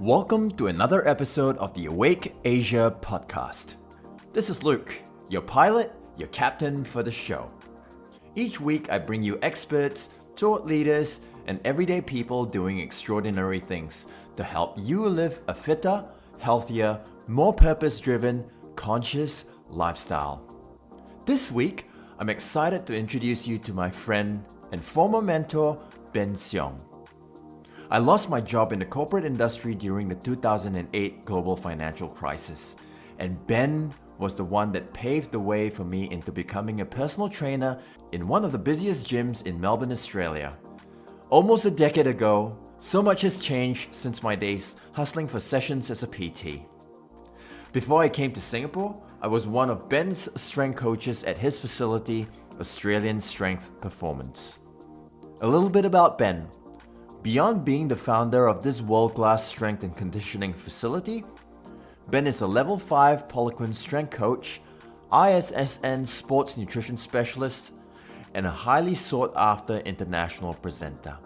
Welcome to another episode of the Awake Asia podcast. This is Luke, your pilot, your captain for the show. Each week I bring you experts, thought leaders, and everyday people doing extraordinary things to help you live a fitter, healthier, more purpose-driven, conscious lifestyle. This week, I'm excited to introduce you to my friend and former mentor, Ben Siong. I lost my job in the corporate industry during the 2008 global financial crisis, and Ben was the one that paved the way for me into becoming a personal trainer in one of the busiest gyms in Melbourne, Australia. Almost a decade ago, so much has changed since my days hustling for sessions as a PT. Before I came to Singapore, I was one of Ben's strength coaches at his facility, Australian Strength Performance. A little bit about Ben. Beyond being the founder of this world-class strength and conditioning facility, Ben is a Level 5 Poliquin strength coach, ISSN sports nutrition specialist, and a highly sought-after international presenter.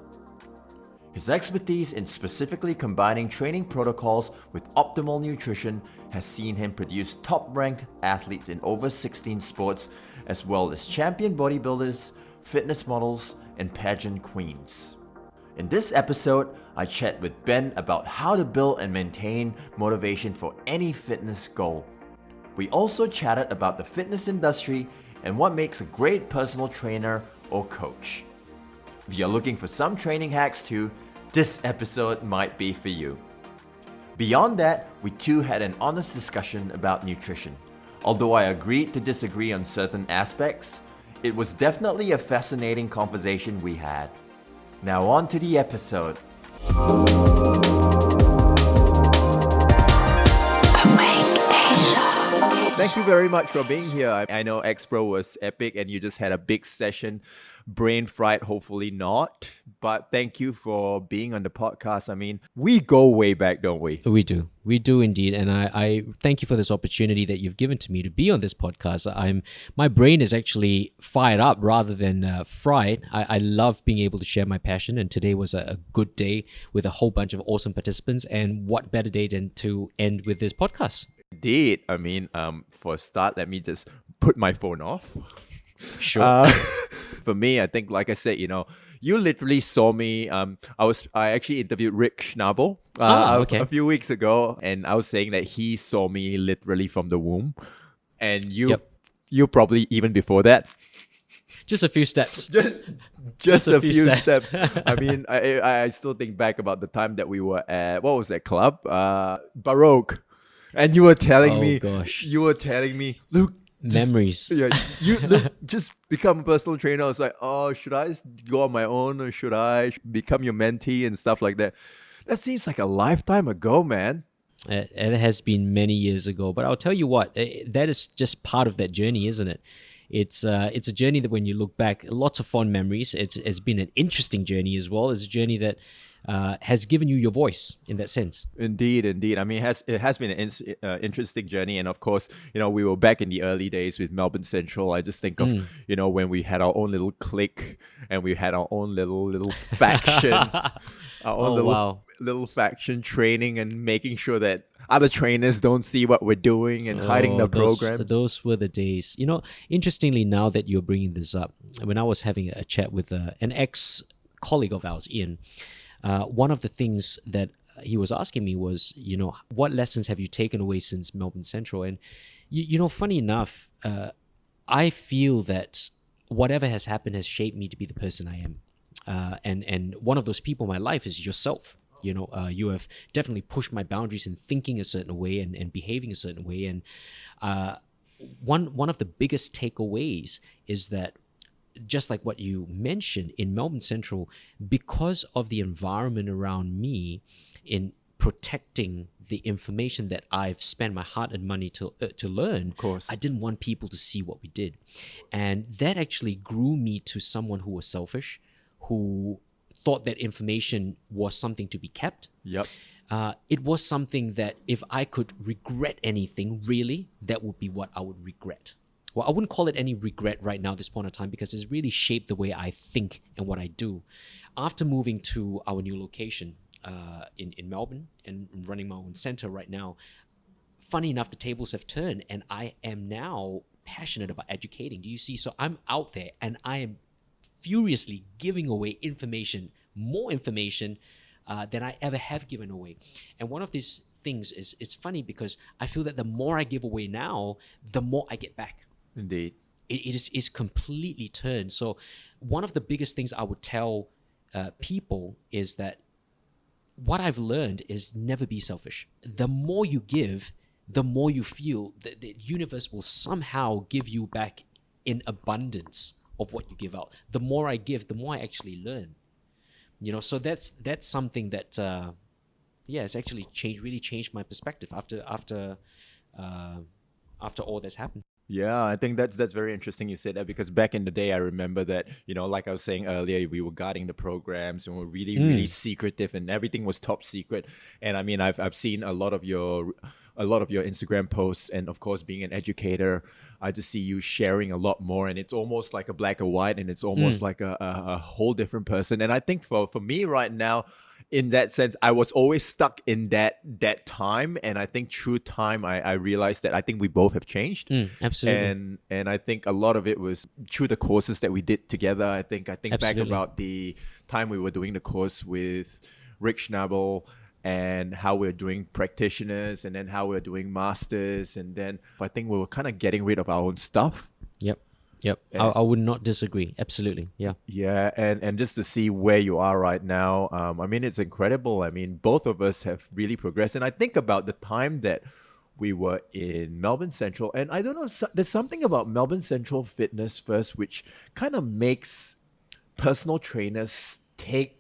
His expertise in specifically combining training protocols with optimal nutrition has seen him produce top-ranked athletes in over 16 sports, as well as champion bodybuilders, fitness models, and pageant queens. In this episode, I chat with Ben about how to build and maintain motivation for any fitness goal. We also chatted about the fitness industry and what makes a great personal trainer or coach. If you're looking for some training hacks too, this episode might be for you. Beyond that, we too had an honest discussion about nutrition. Although I agreed to disagree on certain aspects, it was definitely a fascinating conversation we had. Now on to the episode. Awake Asia. Thank you very much for being here. I know X-Pro was epic and you just had a big session. Brain fried, hopefully not. But thank you for being on the podcast. I mean, we go way back, don't we? We do. We do indeed. And I thank you for this opportunity that you've given to me to be on this podcast. My brain is actually fired up rather than fried. I love being able to share my passion. And today was a good day with a whole bunch of awesome participants. And what better day than to end with this podcast? Indeed. I mean, for a start, let me just put my phone off. Sure. For me, I think, like I said, you literally saw me. I actually interviewed Rick Schnabel a few weeks ago, and I was saying that he saw me literally from the womb, and you probably even before that. Just a few steps. Just a few steps. I mean, I still think back about the time that we were at, what was that club? Baroque, and you were telling me, Luke. Memories. You look, just become a personal trainer. I was like, oh, should I go on my own or should I become your mentee and stuff like that? That seems like a lifetime ago, man. It has been many years ago, but I'll tell you what, that is just part of that journey, isn't it? It's a journey that when you look back, lots of fond memories. It's been an interesting journey as well. It's a journey that has given you your voice in that sense. Indeed. I mean, it has been an interesting journey, and of course, we were back in the early days with Melbourne Central. I just think of when we had our own little clique and we had our own little faction, little faction training and making sure that other trainers don't see what we're doing and hiding the program. Those were the days. Interestingly, now that you're bringing this up, when I was having a chat with an ex-colleague of ours, Ian, one of the things that he was asking me was, what lessons have you taken away since Melbourne Central? And, funny enough, I feel that whatever has happened has shaped me to be the person I am. And one of those people in my life is yourself. You have definitely pushed my boundaries in thinking a certain way and behaving a certain way. And one of the biggest takeaways is that, just like what you mentioned in Melbourne Central, because of the environment around me in protecting the information that I've spent my heart and money to learn, of course, I didn't want people to see what we did. And that actually grew me to someone who was selfish, who thought that information was something to be kept. Yep. It was something that if I could regret anything, really, that would be what I would regret. Well, I wouldn't call it any regret right now at this point in time because it's really shaped the way I think and what I do. After moving to our new location, in Melbourne and running my own center right now. Funny enough, the tables have turned, and I am now passionate about educating. Do you see? So I'm out there, and I am furiously giving away information, more information than I ever have given away. And one of these things is, it's funny because I feel that the more I give away now, the more I get back. Indeed. It's completely turned. So one of the biggest things I would tell people is that what I've learned is never be selfish. The more you give, the more you feel that the universe will somehow give you back in abundance of what you give out. The more I give, the more I actually learn. So that's something that it's actually really changed my perspective after all that's happened. Yeah, I think that's very interesting you said that, because back in the day, I remember that, like I was saying earlier, we were guarding the programs and were really secretive, and everything was top secret. And I mean, I've seen a lot of your Instagram posts, and of course, being an educator, I just see you sharing a lot more, and it's almost like a black and white, and it's almost like a whole different person. And I think for me right now, in that sense, I was always stuck in that time, and I think through time, I realized that I think we both have changed. Absolutely. And I think a lot of it was through the courses that we did together. I think back Absolutely. about the time we were doing the course with Rick Schnabel, and how we're doing practitioners, and then how we're doing masters, and then I think we were kind of getting rid of our own stuff. Yep. I would not disagree. Absolutely. Yeah. Yeah, and just to see where you are right now, I mean, it's incredible. I mean, both of us have really progressed. And I think about the time that we were in Melbourne Central, and I don't know, there's something about Melbourne Central Fitness First which kind of makes personal trainers take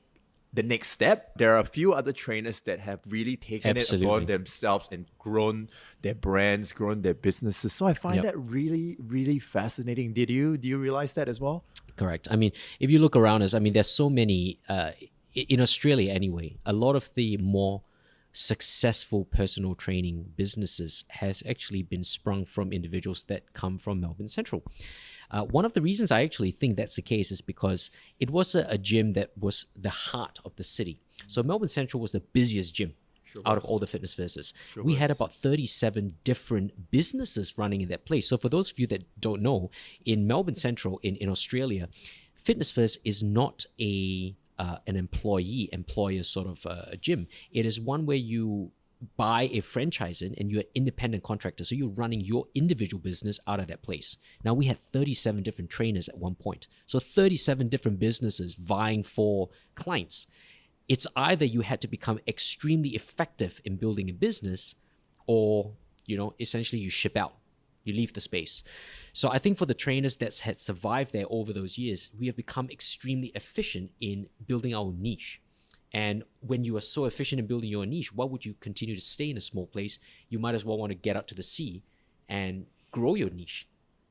the next step. There are a few other trainers that have really taken it upon themselves and grown their brands, grown their businesses. So I find that really, really fascinating. Do you realize that as well? Correct. I mean, if you look around us, I mean, there's so many, in Australia anyway, a lot of the more successful personal training businesses has actually been sprung from individuals that come from Melbourne Central. One of the reasons I actually think that's the case is because it was a gym that was the heart of the city. So Melbourne Central was the busiest gym out of all the Fitness Verses. We had about 37 different businesses running in that place. So for those of you that don't know, in Melbourne Central, in Australia, Fitness First is not an employer sort of a gym. It is one where you buy a franchise in, and you're an independent contractor. So you're running your individual business out of that place. Now, we had 37 different trainers at one point. So 37 different businesses vying for clients. It's either you had to become extremely effective in building a business, or, essentially you ship out. You leave the space. So I think for the trainers that had survived there over those years, we have become extremely efficient in building our niche. And when you are so efficient in building your niche, why would you continue to stay in a small place? You might as well want to get out to the sea and grow your niche,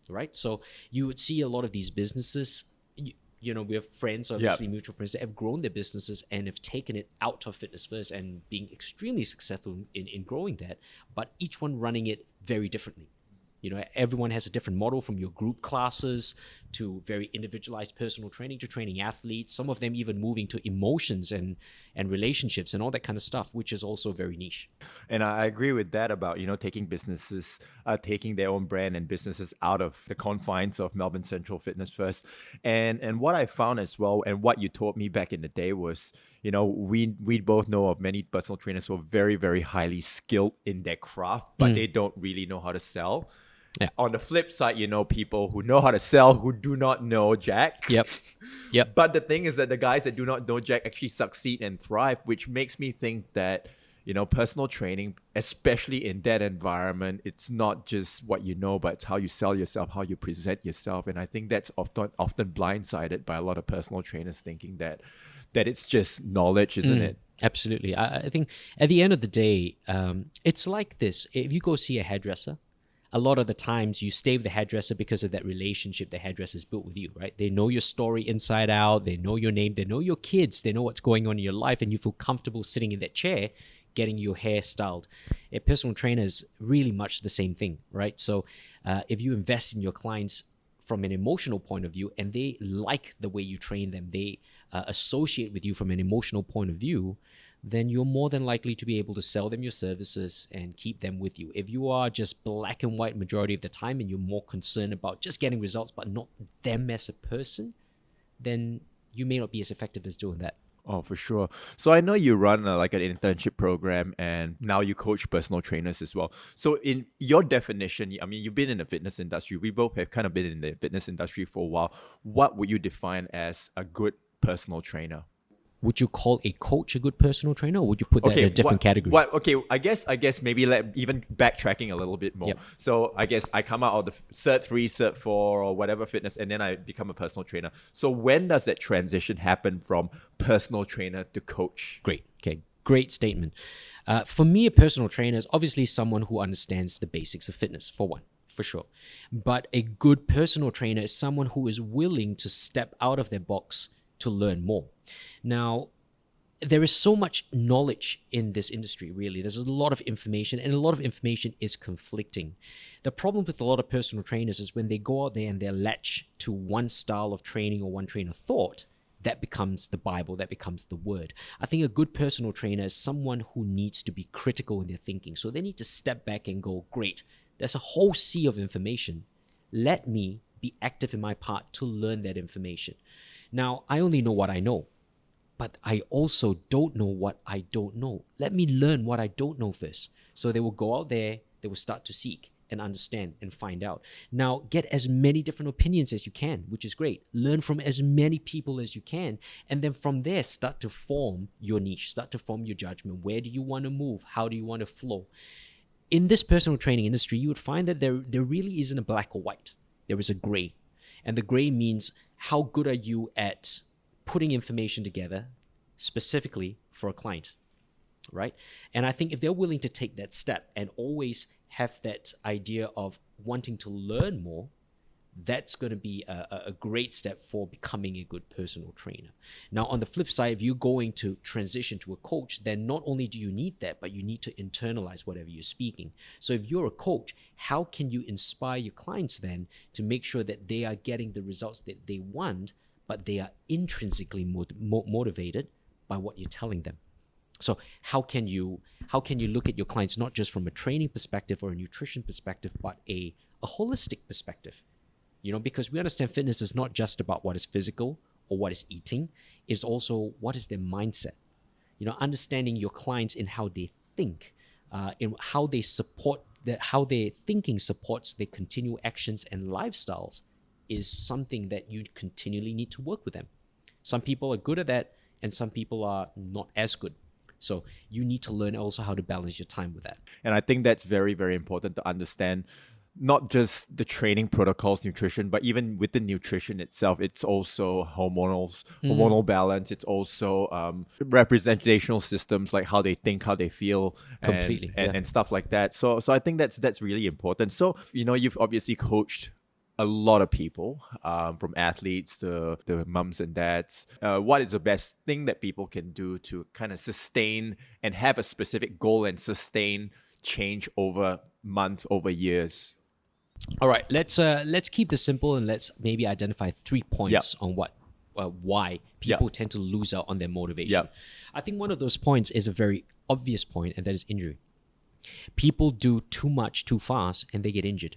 right? So you would see a lot of these businesses, we have friends, obviously mutual friends, that have grown their businesses and have taken it out of Fitness First and being extremely successful in growing that, but each one running it very differently. Everyone has a different model, from your group classes to very individualized personal training to training athletes, some of them even moving to emotions and relationships and all that kind of stuff, which is also very niche. And I agree with that about, taking businesses, taking their own brand and businesses out of the confines of Melbourne Central Fitness First. And what I found as well, and what you taught me back in the day was, we both know of many personal trainers who are very, very highly skilled in their craft, but they don't really know how to sell. Yeah. On the flip side, people who know how to sell who do not know Jack. Yep. But the thing is that the guys that do not know Jack actually succeed and thrive, which makes me think that, personal training, especially in that environment, it's not just what you know, but it's how you sell yourself, how you present yourself. And I think that's often blindsided by a lot of personal trainers, thinking that it's just knowledge, isn't it? Absolutely. I think at the end of the day, it's like this. If you go see a hairdresser, a lot of the times you stay with the hairdresser because of that relationship the hairdresser's built with you, right? They know your story inside out. They know your name. They know your kids. They know what's going on in your life, and you feel comfortable sitting in that chair getting your hair styled. A personal trainer is really much the same thing, right? So if you invest in your clients from an emotional point of view, and they like the way you train them, they associate with you from an emotional point of view, then you're more than likely to be able to sell them your services and keep them with you. If you are just black and white majority of the time and you're more concerned about just getting results but not them as a person, then you may not be as effective as doing that. Oh, for sure. So I know you run like an internship program, and now you coach personal trainers as well. So in your definition, I mean, you've been in the fitness industry. We both have kind of been in the fitness industry for a while. What would you define as a good personal trainer? Would you call a coach a good personal trainer, or would you put that in a different category? Okay, I guess maybe even backtracking a little bit more. Yep. So I guess I come out of the Cert 3, Cert 4 or whatever fitness, and then I become a personal trainer. So when does that transition happen from personal trainer to coach? Great. Okay. Great statement. For me, a personal trainer is obviously someone who understands the basics of fitness, for one, for sure. But a good personal trainer is someone who is willing to step out of their box to learn more. Now, there is so much knowledge in this industry, really. There's a lot of information, and a lot of information is conflicting. The problem with a lot of personal trainers is when they go out there and they latch to one style of training or one train of thought, that becomes the Bible, that becomes the word. I think a good personal trainer is someone who needs to be critical in their thinking. So they need to step back and go, great, there's a whole sea of information. Let me be active in my part to learn that information. Now, I only know what I know, but I also don't know what I don't know. Let me learn what I don't know first. So they will go out there, they will start to seek and understand and find out. Now, get as many different opinions as you can, which is great. Learn from as many people as you can. And then from there, start to form your niche, start to form your judgment. Where do you want to move? How do you want to flow? In this personal training industry, you would find that there really isn't a black or white. There is a gray. And the gray means how good are you at putting information together specifically for a client, right? And I think if they're willing to take that step and always have that idea of wanting to learn more, that's going to be a great step for becoming a good personal trainer. Now, on the flip side, if you're going to transition to a coach, then not only do you need that, but you need to internalize whatever you're speaking. So if you're a coach, how can you inspire your clients then to make sure that they are getting the results that they want, but they are intrinsically motivated by what you're telling them? So how can you look at your clients not just from a training perspective or a nutrition perspective, but a holistic perspective? You know, because we understand fitness is not just about what is physical or what is eating. It's also what is their mindset. You know, understanding your clients in how they think, in how they support, how their thinking supports their continual actions and lifestyles is something that you continually need to work with them. Some people are good at that and some people are not as good. So you need to learn also how to balance your time with that. And I think that's very, very important to understand. Not just the training protocols, nutrition, but even within nutrition itself, it's also hormonal balance. It's also representational systems, like how they think, how they feel, and stuff like that. So I think that's really important. So, you know, you've obviously coached a lot of people, from athletes to the mums and dads. What is the best thing that people can do to kind of sustain and have a specific goal and sustain change over months, over years? All right, let's keep this simple and let's maybe identify 3 points on why people tend to lose out on their motivation. I think one of those points is a very obvious point, and that is injury. People do too much too fast and they get injured.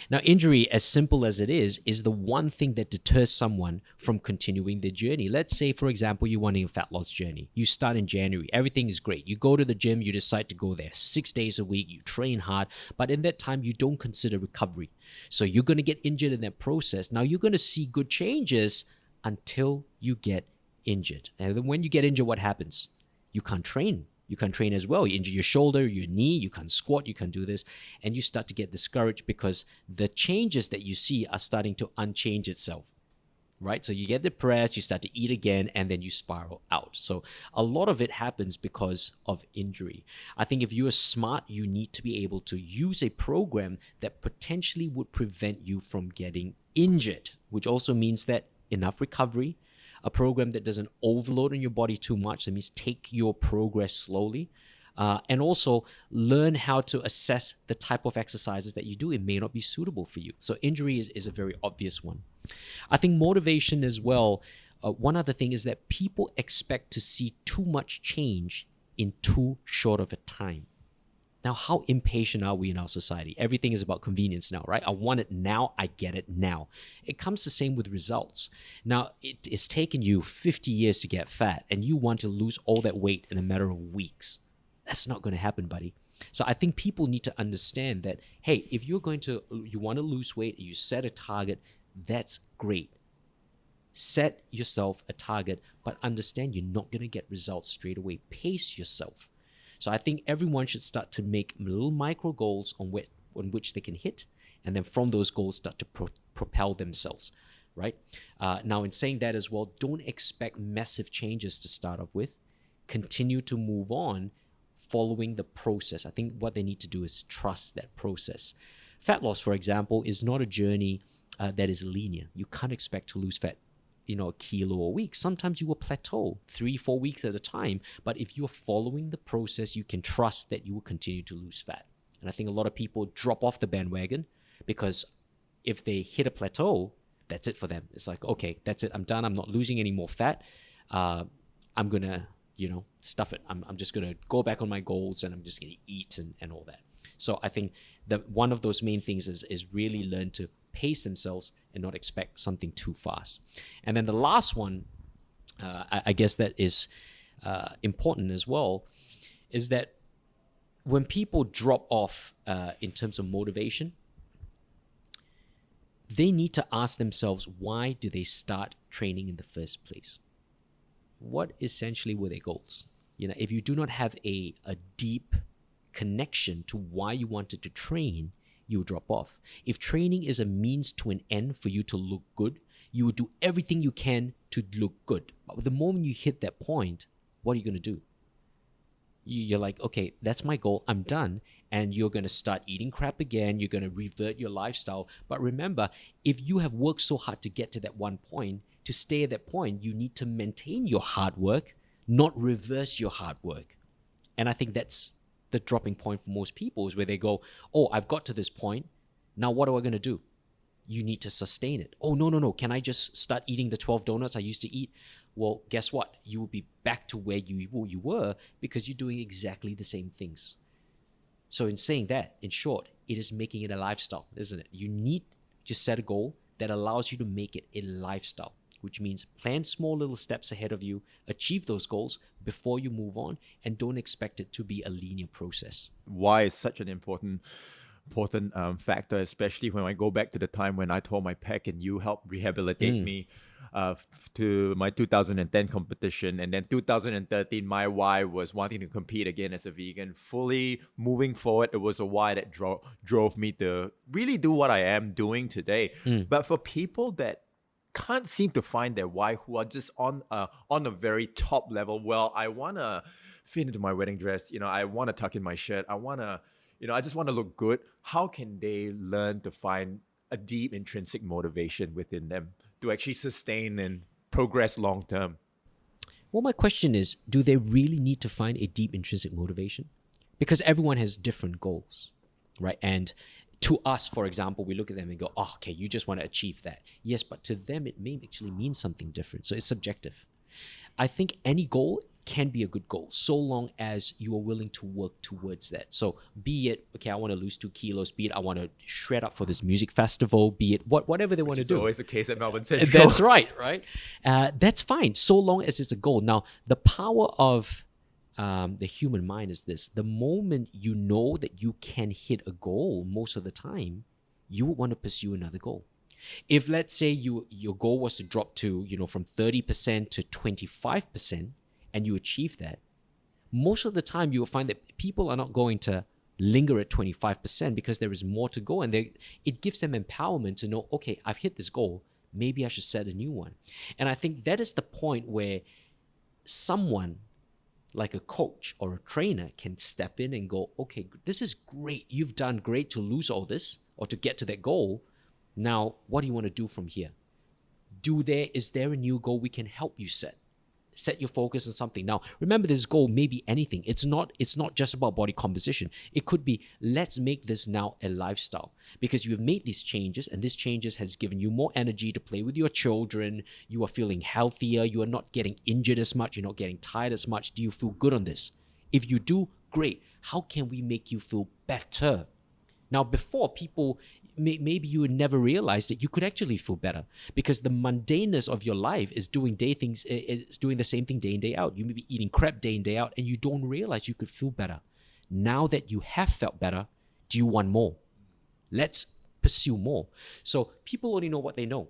Now, injury, as simple as it is the one thing that deters someone from continuing their journey. Let's say, for example, you're wanting a fat loss journey. You start in January. Everything is great. You go to the gym. You decide to go there 6 days a week. You train hard. But in that time, you don't consider recovery. So you're going to get injured in that process. Now, you're going to see good changes until you get injured. And then when you get injured, what happens? You can't train. You can't train as well. You injure your shoulder, your knee, you can't squat, you can't do this. And you start to get discouraged because the changes that you see are starting to unchange itself, right? So you get depressed, you start to eat again, and then you spiral out. So a lot of it happens because of injury. I think if you are smart, you need to be able to use a program that potentially would prevent you from getting injured, which also means that enough recovery, a program that doesn't overload on your body too much. That means take your progress slowly. And also learn how to assess the type of exercises that you do. It may not be suitable for you. So injury is a very obvious one. I think motivation as well. one other thing is that people expect to see too much change in too short of a time. Now, how impatient are we in our society? Everything is about convenience now, right? I want it now. I get it now. It comes the same with results. Now, it is taking you 50 years to get fat, and you want to lose all that weight in a matter of weeks. That's not going to happen, buddy. So I think people need to understand that, hey, if you want to lose weight, you set a target, that's great. Set yourself a target, but understand you're not going to get results straight away. Pace yourself. So I think everyone should start to make little micro goals on which they can hit, and then from those goals start to propel themselves, right? Now, in saying that as well, don't expect massive changes to start off with. Continue to move on following the process. I think what they need to do is trust that process. Fat loss, for example, is not a journey that is linear. You can't expect to lose fat a kilo a week. Sometimes you will plateau 3-4 weeks at a time. But if you're following the process, you can trust that you will continue to lose fat. And I think a lot of people drop off the bandwagon because if they hit a plateau, that's it for them. It's like, okay, that's it. I'm done. I'm not losing any more fat. I'm going to, stuff it. I'm just going to go back on my goals and I'm just going to eat and all that. So I think that one of those main things is really learn to pace themselves and not expect something too fast. And then the last one, I guess that is important as well, is that when people drop off in terms of motivation, they need to ask themselves, why do they start training in the first place? What essentially were their goals? If you do not have a deep connection to why you wanted to train, you will drop off. If training is a means to an end for you to look good, you will do everything you can to look good. But the moment you hit that point, what are you going to do? You're like, okay, that's my goal. I'm done. And you're going to start eating crap again. You're going to revert your lifestyle. But remember, if you have worked so hard to get to that one point, to stay at that point, you need to maintain your hard work, not reverse your hard work. And I think that's the dropping point for most people, is where they go, oh, I've got to this point. Now what am I going to do? You need to sustain it. Oh, no. Can I just start eating the 12 donuts I used to eat? Well, guess what? You will be back to where you were because you're doing exactly the same things. So in saying that, in short, it is making it a lifestyle, isn't it? You need to set a goal that allows you to make it a lifestyle, which means plan small little steps ahead of you, achieve those goals before you move on, and don't expect it to be a linear process. Why is such an important factor, especially when I go back to the time when I tore my pec and you helped rehabilitate me to my 2010 competition. And then 2013, my why was wanting to compete again as a vegan. Fully moving forward, it was a why that drove me to really do what I am doing today. But for people that can't seem to find their why, who are just on a very top level, well, I want to fit into my wedding dress, I want to tuck in my shirt, I just want to look good. How can they learn to find a deep intrinsic motivation within them to actually sustain and progress long term? Well, my question is, do they really need to find a deep intrinsic motivation? Because everyone has different goals, right? And to us, for example, we look at them and go, oh, okay, you just want to achieve that. Yes, but to them, it may actually mean something different. So it's subjective. I think any goal can be a good goal so long as you are willing to work towards that. So be it, okay, I want to lose 2 kilos, be it I want to shred up for this music festival, be it whatever they want to do. It's always the case at Melbourne Central. That's right? That's fine, so long as it's a goal. Now, the power of the human mind is this. The moment you know that you can hit a goal most of the time, you would want to pursue another goal. If, let's say, your goal was to drop to, from 30% to 25%, and you achieve that, most of the time you will find that people are not going to linger at 25% because there is more to go. And it gives them empowerment to know, okay, I've hit this goal. Maybe I should set a new one. And I think that is the point where someone like a coach or a trainer can step in and go, okay, this is great. You've done great to lose all this or to get to that goal. Now, what do you want to do from here? Is there a new goal we can help you set? Set your focus on something. Now, remember, this goal may be anything. It's not just about body composition. It could be, let's make this now a lifestyle, because you have made these changes, and these changes has given you more energy to play with your children. You are feeling healthier. You are not getting injured as much. You're not getting tired as much. Do you feel good on this? If you do, great. How can we make you feel better? Now, before, people, maybe you would never realize that you could actually feel better, because the mundaneness of your life is doing the same thing day in, day out. You may be eating crap day in, day out, and you don't realize you could feel better. Now that you have felt better, do you want more? Let's pursue more. So people only know what they know.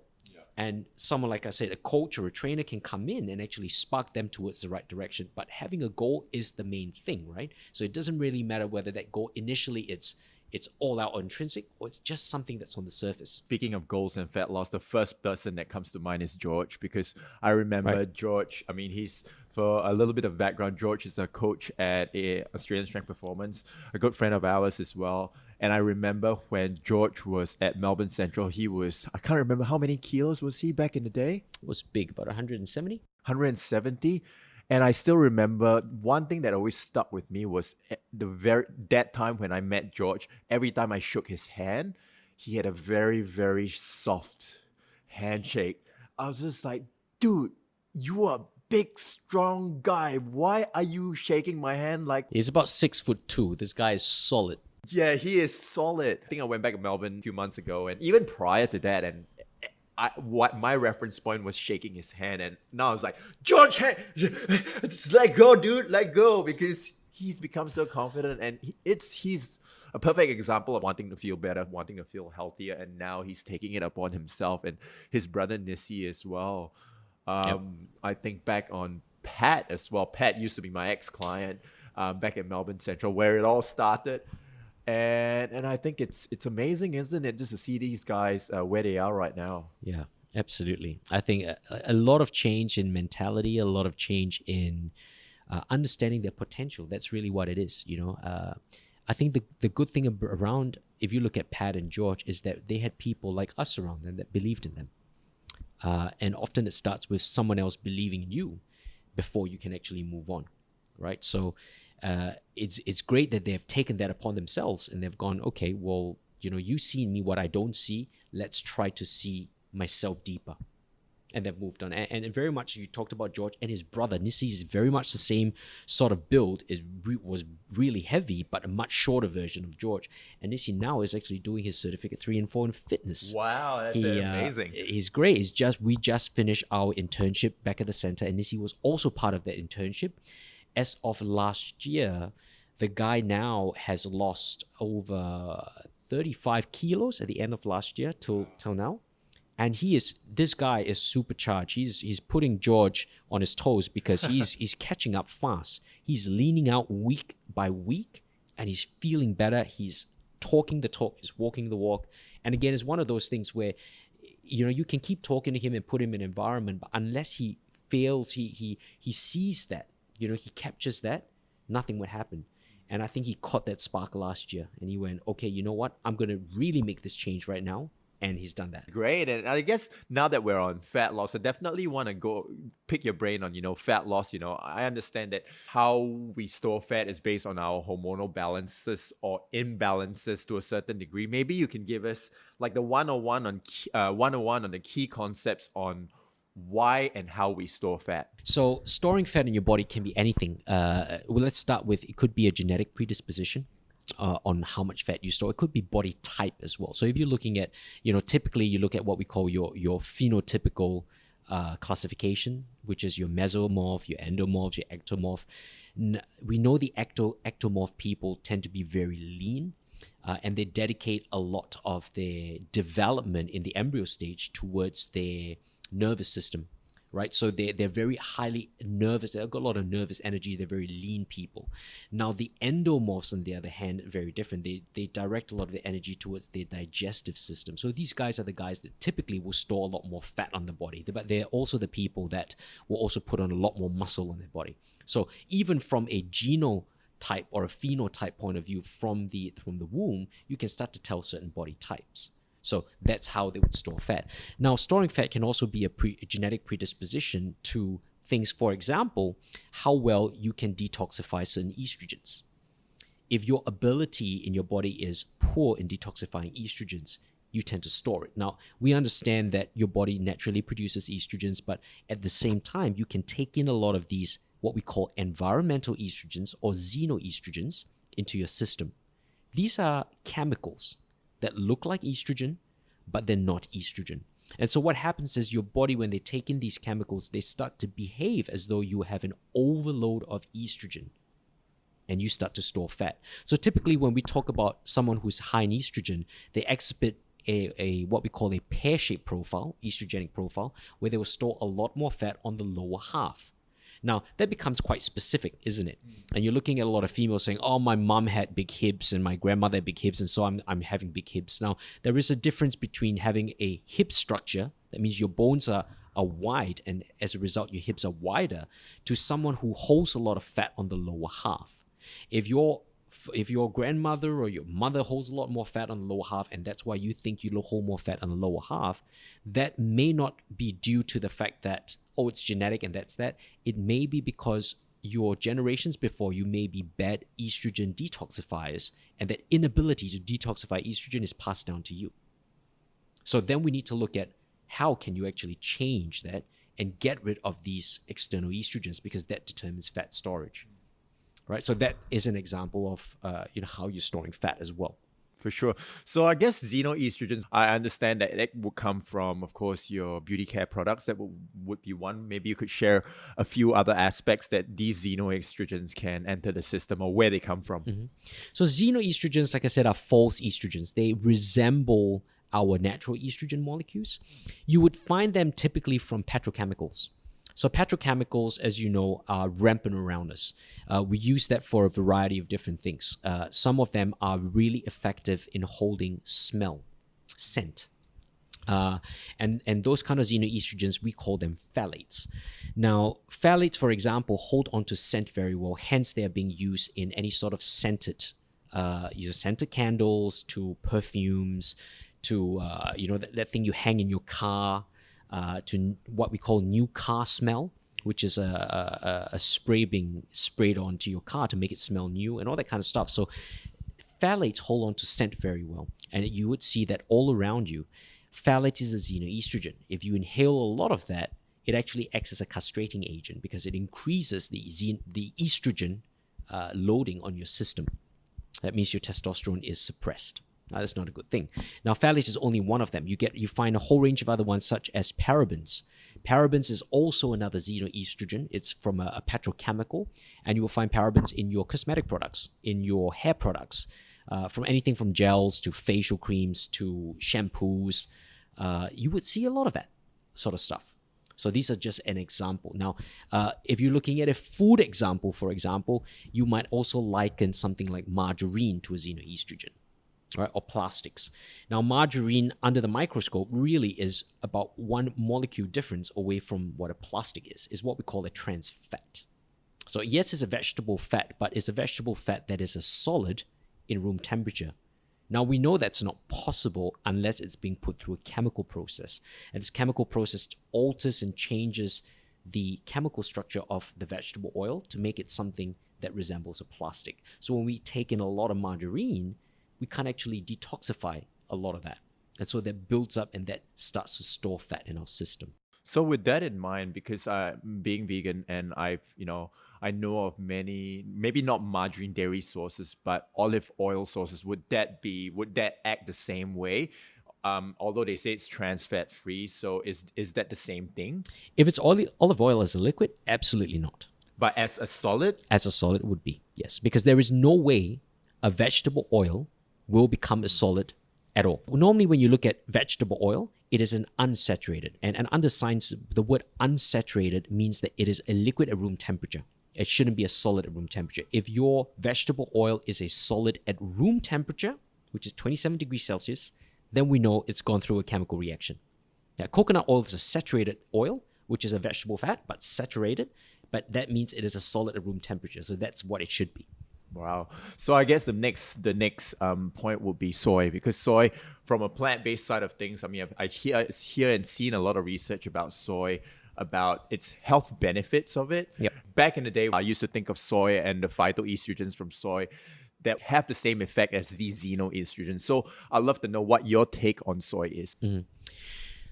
And someone, like I said, a coach or a trainer can come in and actually spark them towards the right direction. But having a goal is the main thing, right? So it doesn't really matter whether that goal initially it's all out or intrinsic, or it's just something that's on the surface. Speaking of goals and fat loss, the first person that comes to mind is George, because I remember George, I mean, he's, for a little bit of background, George is a coach at Australian Strength Performance, a good friend of ours as well. And I remember when George was at Melbourne Central, he was, I can't remember how many kilos was he back in the day? It was big, about 170. 170. And I still remember one thing that always stuck with me was that time when I met George. Every time I shook his hand, he had a very, very soft handshake. I was just like, dude, you are a big, strong guy. Why are you shaking my hand like? He's about 6'2". This guy is solid. Yeah, he is solid. I think I went back to Melbourne a few months ago, and even prior to that, and what my reference point was shaking his hand, and now I was like, George, hey, just let go, dude, let go, because he's become so confident, and he's a perfect example of wanting to feel better, wanting to feel healthier, and now he's taking it upon himself, and his brother Nissi as well. I think back on Pat as well. Pat used to be my ex-client back at Melbourne Central, where it all started. And I think it's amazing, isn't it, just to see these guys where they are right now. Yeah, absolutely. I think a lot of change in mentality, a lot of change in understanding their potential. That's really what it is, you know. I think the good thing around, if you look at Pat and George, is that they had people like us around them that believed in them. And often it starts with someone else believing in you before you can actually move on, right? So it's great that they've taken that upon themselves, and they've gone, okay, well, you know, you see in me what I don't see. Let's try to see myself deeper. And they've moved on. And very much, you talked about George and his brother. Nissi is very much the same sort of build. Was really heavy, but a much shorter version of George. And Nissi now is actually doing his Certificate 3 and 4 in fitness. Wow, that's amazing. He's great. We just finished our internship back at the center, and Nissi was also part of that internship. As of last year, the guy now has lost over 35 kilos at the end of last year till now. And this guy is supercharged. He's putting George on his toes, because he's catching up fast. He's leaning out week by week, and he's feeling better. He's talking the talk, he's walking the walk. And again, it's one of those things where, you know, you can keep talking to him and put him in an environment, but unless he fails, he sees that, you know, he captures that, nothing would happen. And I think he caught that spark last year, and he went, okay, you know what? I'm going to really make this change right now. And he's done that. Great. And I guess now that we're on fat loss, I definitely want to go pick your brain on, you know, fat loss. You know, I understand that how we store fat is based on our hormonal balances or imbalances to a certain degree. Maybe you can give us like the 101 on the key concepts on why and how we store fat. So storing fat in your body can be anything. Well, let's start with, it could be a genetic predisposition on how much fat you store. It could be body type as well. So if you're looking at, you know, typically you look at what we call your phenotypical classification, which is your mesomorph, your endomorph, your ectomorph. We know the ectomorph people tend to be very lean, and they dedicate a lot of their development in the embryo stage towards their nervous system, right? So they're very highly nervous. They've got a lot of nervous energy. They're very lean people. Now, the endomorphs, on the other hand, very different. They direct a lot of their energy towards their digestive system. So these guys are the guys that typically will store a lot more fat on the body, but they're also the people that will also put on a lot more muscle on their body. So even from a genotype or a phenotype point of view, from the womb, you can start to tell certain body types. So that's how they would store fat. Now, storing fat can also be a genetic predisposition to things, for example, how well you can detoxify certain estrogens. If your ability in your body is poor in detoxifying estrogens, you tend to store it. Now, we understand that your body naturally produces estrogens, but at the same time, you can take in a lot of these, what we call environmental estrogens or xenoestrogens, into your system. These are chemicals that look like estrogen, but they're not estrogen. And so what happens is your body, when they take in these chemicals, they start to behave as though you have an overload of estrogen, and you start to store fat. So typically when we talk about someone who's high in estrogen, they exhibit a what we call a pear-shaped profile, estrogenic profile, where they will store a lot more fat on the lower half. Now, that becomes quite specific, isn't it? And you're looking at a lot of females saying, oh, my mom had big hips and my grandmother had big hips, and so I'm having big hips. Now, there is a difference between having a hip structure, that means your bones are wide, and as a result, your hips are wider, to someone who holds a lot of fat on the lower half. If your grandmother or your mother holds a lot more fat on the lower half, and that's why you think you hold more fat on the lower half, that may not be due to the fact that, oh, it's genetic and that's that. It may be because your generations before you may be bad estrogen detoxifiers, and that inability to detoxify estrogen is passed down to you. So then we need to look at how can you actually change that and get rid of these external estrogens, because that determines fat storage. Right, so that is an example of how you're storing fat as well. For sure. So I guess xenoestrogens, I understand that it would come from, of course, your beauty care products. That would be one. Maybe you could share a few other aspects that these xenoestrogens can enter the system, or where they come from. Mm-hmm. So xenoestrogens, like I said, are false estrogens. They resemble our natural estrogen molecules. You would find them typically from petrochemicals. So petrochemicals, as you know, are rampant around us. We use that for a variety of different things. Some of them are really effective in holding smell, scent. And those kind of xenoestrogens, we call them phthalates. Now, phthalates, for example, hold onto scent very well. Hence, they are being used in any sort of scented, scented candles, to perfumes, to that thing you hang in your car. To what we call new car smell, which is a spray being sprayed onto your car to make it smell new, and all that kind of stuff. So phthalates hold on to scent very well, and you would see that all around you. Phthalates is a xenoestrogen. If you inhale a lot of that, it actually acts as a castrating agent, because it increases the estrogen loading on your system. That means your testosterone is suppressed. Now, that's not a good thing. Now, phthalates is only one of them. You find a whole range of other ones, such as parabens. Parabens is also another xenoestrogen. It's from a petrochemical, and you will find parabens in your cosmetic products, in your hair products, from anything from gels to facial creams to shampoos. You would see a lot of that sort of stuff. So these are just an example. Now, if you're looking at a food example, for example, you might also liken something like margarine to a xenoestrogen. Right, or plastics. Now, margarine under the microscope really is about one molecule difference away from what a plastic is what we call a trans fat. So yes, it's a vegetable fat, but it's a vegetable fat that is a solid in room temperature. Now, we know that's not possible unless it's being put through a chemical process. And this chemical process alters and changes the chemical structure of the vegetable oil to make it something that resembles a plastic. So when we take in a lot of margarine, we can't actually detoxify a lot of that. And so that builds up and that starts to store fat in our system. So with that in mind, because being vegan, and I know of many, maybe not margarine dairy sources, but olive oil sources, would that act the same way? Although they say it's trans fat free, so is that the same thing? If it's olive oil as a liquid, absolutely not. But as a solid? As a solid, it would be, yes. Because there is no way a vegetable oil will become a solid at all. Normally, when you look at vegetable oil, it is an unsaturated. And under science, the word unsaturated means that it is a liquid at room temperature. It shouldn't be a solid at room temperature. If your vegetable oil is a solid at room temperature, which is 27 degrees Celsius, then we know it's gone through a chemical reaction. Now, coconut oil is a saturated oil, which is a vegetable fat, but saturated. But that means it is a solid at room temperature. So that's what it should be. Wow. So I guess the next point would be soy, because soy, from a plant-based side of things, I mean, I hear and seen a lot of research about soy. about its health benefits of it. Yep. Back in the day, I used to think of soy and the phytoestrogens from soy that have the same effect as these xenoestrogens. So I'd love to know what your take on soy is.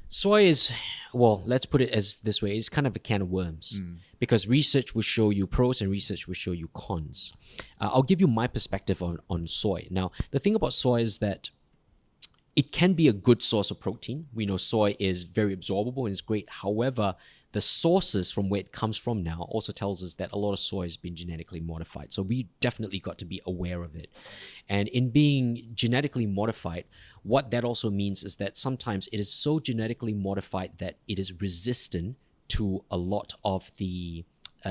Soy is, well, let's put it as this way, it's kind of a can of worms because research will show you pros and research will show you cons. I'll give you my perspective on soy. Now, the thing about soy is that it can be a good source of protein. We know soy is very absorbable and it's great. However, the sources from where it comes from now also tells us that a lot of soy has been genetically modified. So we definitely got to be aware of it. And in being genetically modified, what that also means is that sometimes it is so genetically modified that it is resistant to a lot of the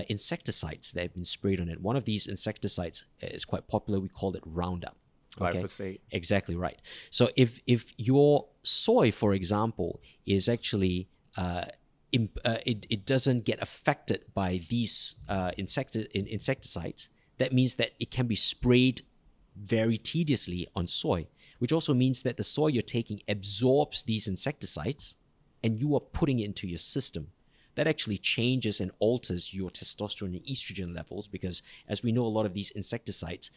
insecticides that have been sprayed on it. One of these insecticides is quite popular. We call it Roundup. Okay, Glyphosate. exactly right. So if your soy, for example, is actually it doesn't get affected by these insecticides, that means that it can be sprayed very tediously on soy, which also means that the soy you're taking absorbs these insecticides and you are putting it into your system. That actually changes and alters your testosterone and estrogen levels because, as we know, a lot of these insecticides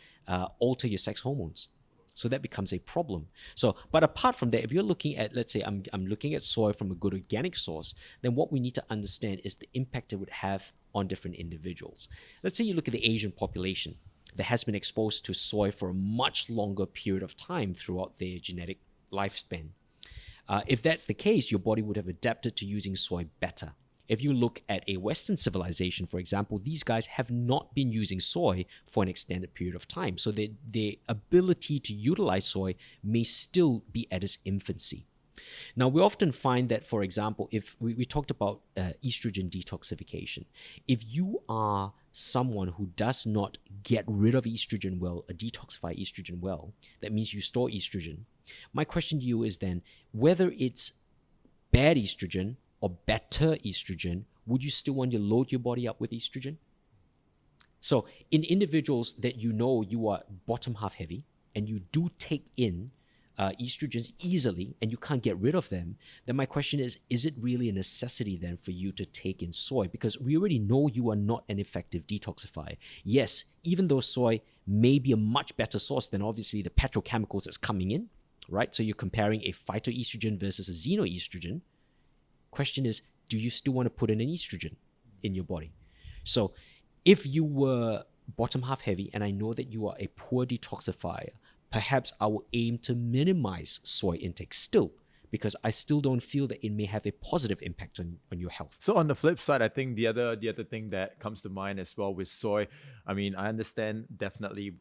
alter your sex hormones. So that becomes a problem. So, but apart from that, if you're looking at, let's say I'm looking at soy from a good organic source, then what we need to understand is the impact it would have on different individuals. Let's say you look at the Asian population that has been exposed to soy for a much longer period of time throughout their genetic lifespan. If that's the case, your body would have adapted to using soy better. If you look at a Western civilization, for example, these guys have not been using soy for an extended period of time. So their ability to utilize soy may still be at its infancy. Now, we often find that, for example, if we talked about estrogen detoxification, if you are someone who does not get rid of estrogen well, detoxify estrogen well, that means you store estrogen. My question to you is then, whether it's bad estrogen or better estrogen, would you still want to load your body up with estrogen? So in individuals that you know you are bottom half heavy and you do take in estrogens easily and you can't get rid of them, then my question is it really a necessity then for you to take in soy? Because we already know you are not an effective detoxifier. Yes, even though soy may be a much better source than obviously the petrochemicals that's coming in, right? So you're comparing a phytoestrogen versus a xenoestrogen. Question is, do you still want to put in an estrogen in your body? So if you were bottom half heavy and I know that you are a poor detoxifier, perhaps I will aim to minimize soy intake still, because I still don't feel that it may have a positive impact on your health. So on the flip side, I think the other thing that comes to mind as well with soy, I mean, I understand definitely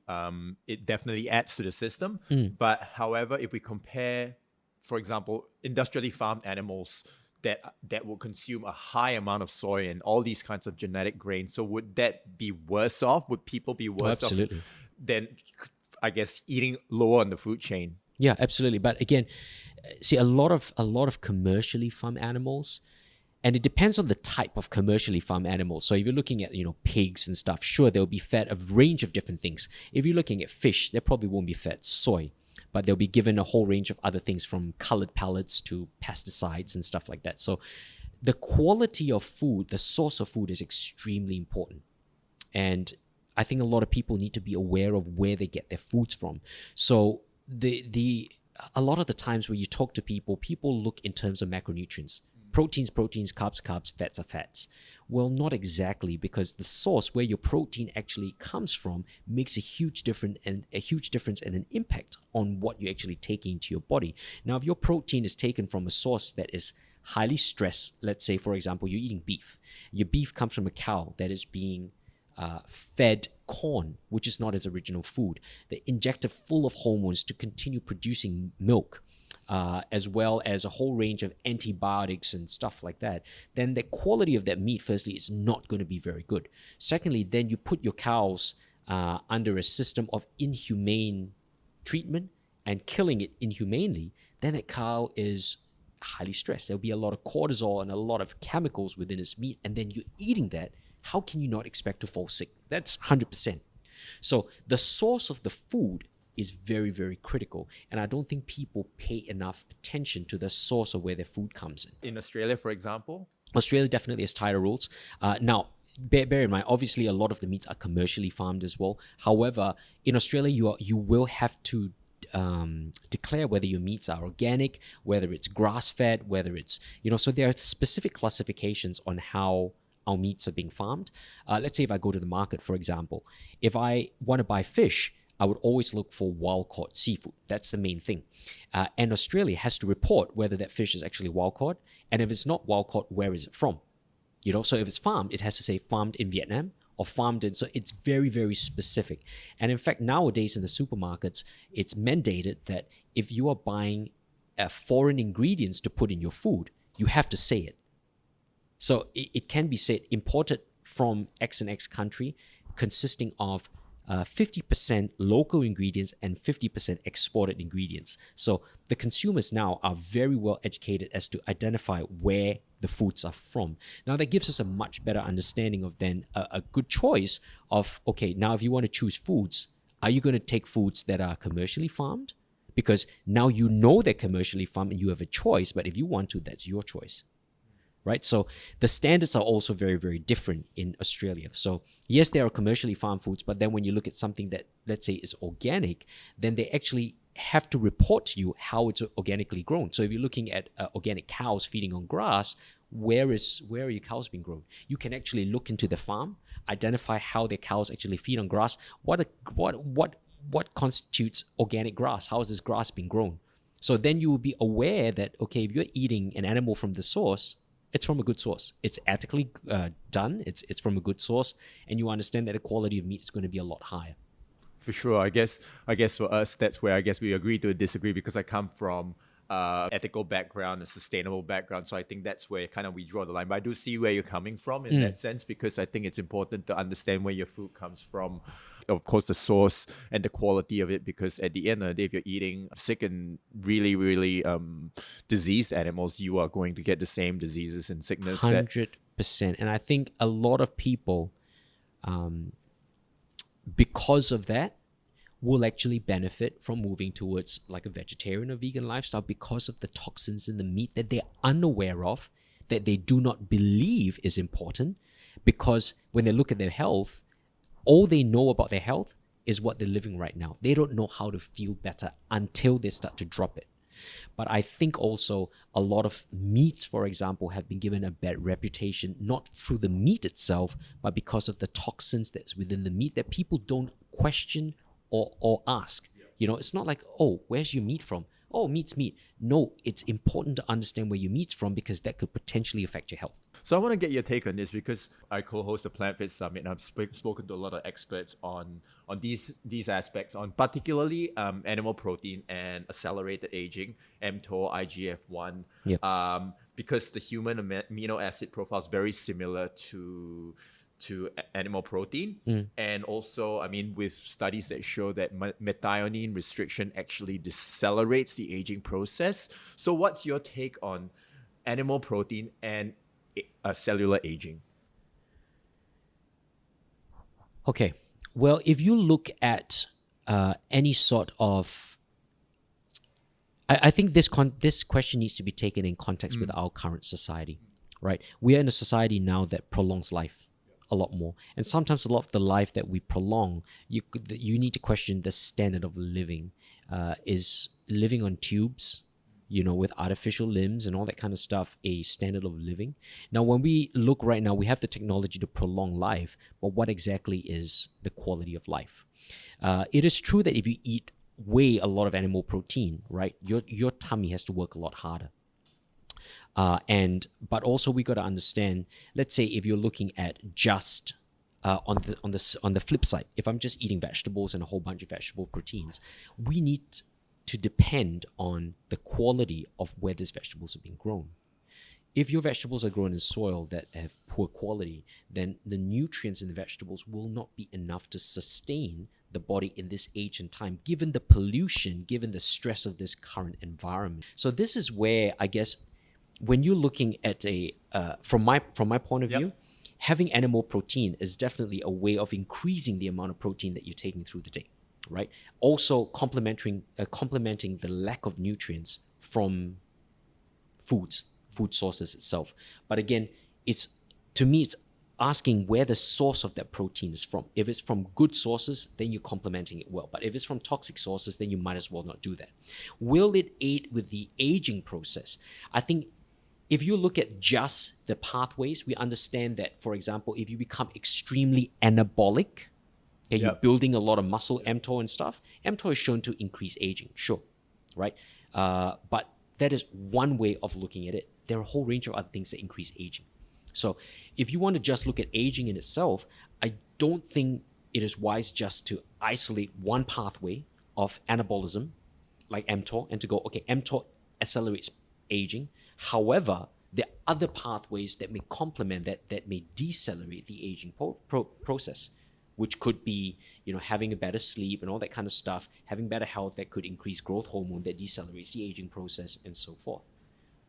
it definitely adds to the system. But however, if we compare, for example, industrially farmed animals that will consume a high amount of soy and all these kinds of genetic grains, so would that be worse off? Would people be worse Absolutely. off than, I guess, eating lower on the food chain? Yeah, absolutely. But again, see, a lot of commercially farmed animals, and it depends on the type of commercially farmed animals. So if you're looking at, pigs and stuff, sure, they'll be fed a range of different things. If you're looking at fish, they probably won't be fed soy, but they'll be given a whole range of other things, from colored pellets to pesticides and stuff like that. So the quality of food, the source of food, is extremely important. And I think a lot of people need to be aware of where they get their foods from. So a lot of the times when you talk to people look in terms of macronutrients. Proteins, carbs, fats are fats. Well, not exactly, because the source where your protein actually comes from makes a huge difference and an impact on what you actually take into your body. Now, if your protein is taken from a source that is highly stressed, let's say, for example, you're eating beef. Your beef comes from a cow that is being fed corn, which is not its original food. They're injected full of hormones to continue producing milk. As well as a whole range of antibiotics and stuff like that, then the quality of that meat, firstly, is not going to be very good. Secondly, then you put your cows under a system of inhumane treatment and killing it inhumanely, then that cow is highly stressed. There'll be a lot of cortisol and a lot of chemicals within its meat, and then you're eating that. How can you not expect to fall sick? That's 100%. So the source of the food is very, very critical. And I don't think people pay enough attention to the source of where their food comes in. In Australia, for example, Australia definitely has tighter rules. Now, bear in mind, obviously, a lot of the meats are commercially farmed as well. However, in Australia, you will have to declare whether your meats are organic, whether it's grass-fed, whether it's, so there are specific classifications on how our meats are being farmed. Let's say if I go to the market, for example, if I want to buy fish, I would always look for wild-caught seafood. That's the main thing. And Australia has to report whether that fish is actually wild-caught, and if it's not wild-caught, where is it from? So if it's farmed, it has to say farmed in Vietnam or farmed in. So it's very, very specific. And in fact, nowadays in the supermarkets, it's mandated that if you are buying foreign ingredients to put in your food, you have to say it. So it can be said imported from X and X country, consisting of 50% local ingredients and 50% exported ingredients. So the consumers now are very well educated as to identify where the foods are from. Now that gives us a much better understanding of then a good choice of, okay, now if you want to choose foods, are you going to take foods that are commercially farmed? Because now you know they're commercially farmed and you have a choice, but if you want to, that's your choice. Right? So the standards are also very, very different in Australia. So yes, there are commercially farmed foods, but then when you look at something that, let's say, is organic, then they actually have to report to you how it's organically grown. So if you're looking at organic cows feeding on grass, where are your cows being grown? You can actually look into the farm, identify how their cows actually feed on grass. What constitutes organic grass? How is this grass being grown? So then you will be aware that, okay, if you're eating an animal from the source, it's from a good source. It's ethically done. It's from a good source, and you understand that the quality of meat is going to be a lot higher. For sure. I guess for us, that's where I guess we agree to disagree, because I come from ethical background, a sustainable background. So I think that's where kind of we draw the line. But I do see where you're coming from in that sense, because I think it's important to understand where your food comes from. Of course, the source and the quality of it, because at the end of the day, if you're eating sick and really, really diseased animals, you are going to get the same diseases and sickness. 100%. And I think a lot of people, because of that, will actually benefit from moving towards like a vegetarian or vegan lifestyle, because of the toxins in the meat that they're unaware of, that they do not believe is important, because when they look at their health, all they know about their health is what they're living right now. They don't know how to feel better until they start to drop it. But I think also a lot of meats, for example, have been given a bad reputation, not through the meat itself, but because of the toxins that's within the meat that people don't question or ask. It's not like, oh, where's your meat from? Oh, meat's meat. No, it's important to understand where your meat's from, because that could potentially affect your health. So I want to get your take on this, because I co-host the Plant Fit Summit, and I've spoken to a lot of experts on these aspects, on particularly animal protein and accelerated aging, mTOR, IGF-1, because the human amino acid profile is very similar to animal protein. And also, I mean, with studies that show that methionine restriction actually decelerates the aging process. So what's your take on animal protein and cellular aging? Okay. Well, if you look at any sort of, I think this question needs to be taken in context with our current society, right? We are in a society now that prolongs life a lot more, and sometimes a lot of the life that we prolong, you need to question the standard of living. Is living on tubes, with artificial limbs and all that kind of stuff, a standard of living? Now, when we look right now, we have the technology to prolong life, but what exactly is the quality of life? It is true that if you eat a lot of animal protein, right, your tummy has to work a lot harder. But also we got to understand, let's say if you're looking at just on the flip side, if I'm just eating vegetables and a whole bunch of vegetable proteins, we need to depend on the quality of where these vegetables are being grown. If your vegetables are grown in soil that have poor quality, then the nutrients in the vegetables will not be enough to sustain the body in this age and time, given the pollution, given the stress of this current environment. So this is where, I guess, when you're looking at from my point of view, having animal protein is definitely a way of increasing the amount of protein that you're taking through the day, right? Also complementing the lack of nutrients from foods, food sources itself. But again, to me, it's asking where the source of that protein is from. If it's from good sources, then you're complementing it well. But if it's from toxic sources, then you might as well not do that. Will it aid with the aging process? I think if you look at just the pathways, we understand that, for example, if you become extremely anabolic, okay, you're building a lot of muscle, mTOR and stuff, mTOR is shown to increase aging, sure, right? But that is one way of looking at it. There are a whole range of other things that increase aging. So if you want to just look at aging in itself, I don't think it is wise just to isolate one pathway of anabolism, like mTOR, and to go, okay, mTOR accelerates aging. However, there are other pathways that may complement that may decelerate the aging process, which could be, having a better sleep and all that kind of stuff, having better health that could increase growth hormone that decelerates the aging process and so forth.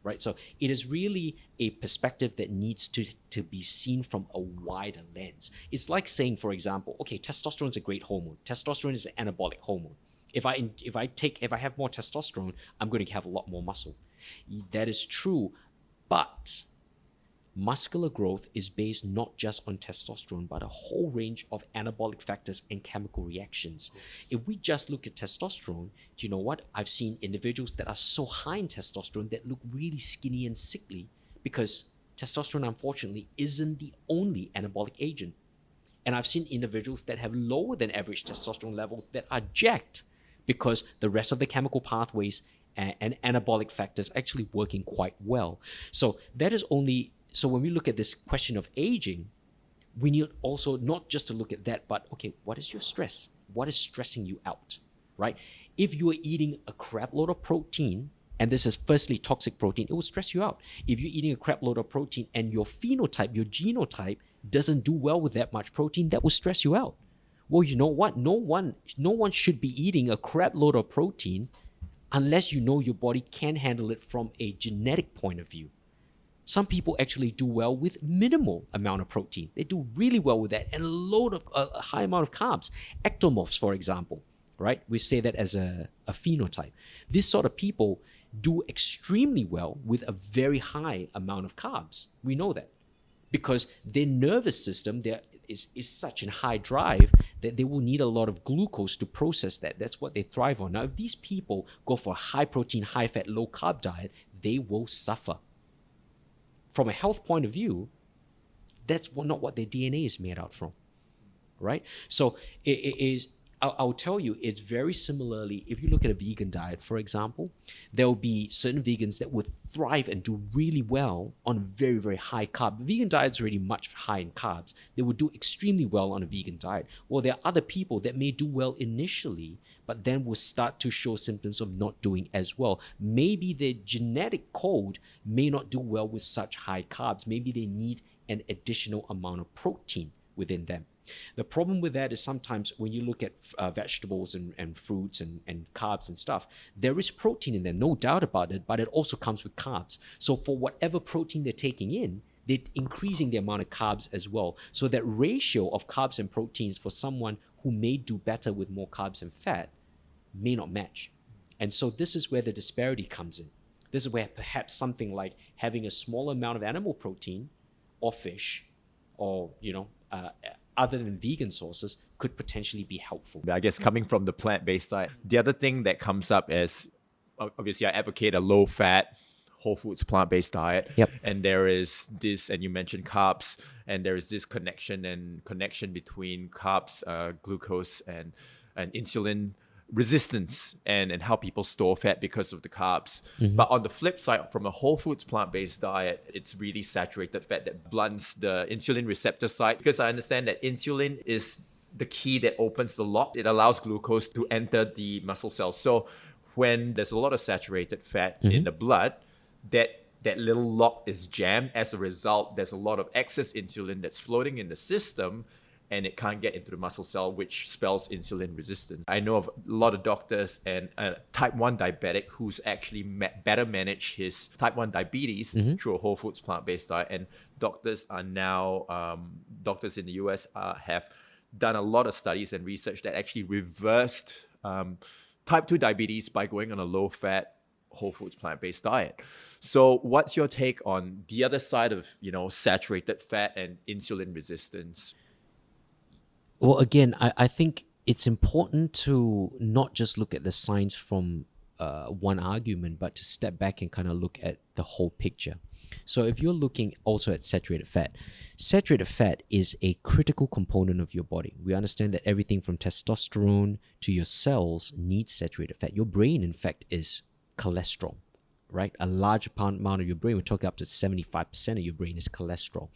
Right? So it is really a perspective that needs to be seen from a wider lens. It's like saying, for example, okay, testosterone is a great hormone. Testosterone is an anabolic hormone. If I have more testosterone, I'm going to have a lot more muscle. That is true, but muscular growth is based not just on testosterone, but a whole range of anabolic factors and chemical reactions. If we just look at testosterone, do you know what? I've seen individuals that are so high in testosterone that look really skinny and sickly because testosterone, unfortunately, isn't the only anabolic agent. And I've seen individuals that have lower than average testosterone levels that are jacked because the rest of the chemical pathways and anabolic factors actually working quite well. So when we look at this question of aging, we need also not just to look at that, but okay, what is your stress? What is stressing you out, right? If you are eating a crap load of protein, and this is firstly toxic protein, it will stress you out. If you're eating a crap load of protein and your phenotype, your genotype doesn't do well with that much protein, that will stress you out. Well, you know what? No one should be eating a crap load of protein unless you know your body can handle it from a genetic point of view. Some people actually do well with minimal amount of protein. They do really well with that and a high amount of carbs. Ectomorphs, for example, right? We say that as a phenotype. These sort of people do extremely well with a very high amount of carbs. We know that because their nervous system is such a high drive that they will need a lot of glucose to process that. That's what they thrive on. Now, if these people go for a high protein, high fat, low carb diet, they will suffer. From a health point of view, that's not what their DNA is made out from, right? So it is. I'll tell you, it's very similarly, if you look at a vegan diet, for example, there will be certain vegans that would thrive and do really well on very, very high carb. Vegan diet's already much high in carbs. They would do extremely well on a vegan diet. Well, there are other people that may do well initially, but then will start to show symptoms of not doing as well. Maybe their genetic code may not do well with such high carbs. Maybe they need an additional amount of protein within them. The problem with that is sometimes when you look at vegetables and fruits and carbs and stuff, there is protein in there, no doubt about it, but it also comes with carbs. So for whatever protein they're taking in, they're increasing the amount of carbs as well. So that ratio of carbs and proteins for someone who may do better with more carbs and fat may not match. And so this is where the disparity comes in. This is where perhaps something like having a small amount of animal protein or fish or, other than vegan sources could potentially be helpful. I guess coming from the plant-based diet, the other thing that comes up is, obviously I advocate a low-fat, whole foods, plant-based diet. Yep. And there is this, and you mentioned carbs, and there is this connection between carbs, glucose, and insulin resistance and how people store fat because of the carbs. Mm-hmm. But on the flip side, from a whole foods plant-based diet, it's really saturated fat that blunts the insulin receptor side, because I understand that insulin is the key that opens the lock. It allows glucose to enter the muscle cells. So when there's a lot of saturated fat in the blood, that little lock is jammed. As a result, there's a lot of excess insulin that's floating in the system, and it can't get into the muscle cell, which spells insulin resistance. I know of a lot of doctors and a type 1 diabetic who's actually better managed his type 1 diabetes through a whole foods plant-based diet. And doctors are now, doctors in the US have done a lot of studies and research that actually reversed type 2 diabetes by going on a low-fat whole foods plant-based diet. So what's your take on the other side of, saturated fat and insulin resistance? Well, again, I think it's important to not just look at the science from one argument, but to step back and kind of look at the whole picture. So if you're looking also at saturated fat is a critical component of your body. We understand that everything from testosterone to your cells needs saturated fat. Your brain, in fact, is cholesterol, right? A large amount of your brain, we're talking up to 75% of your brain is cholesterol.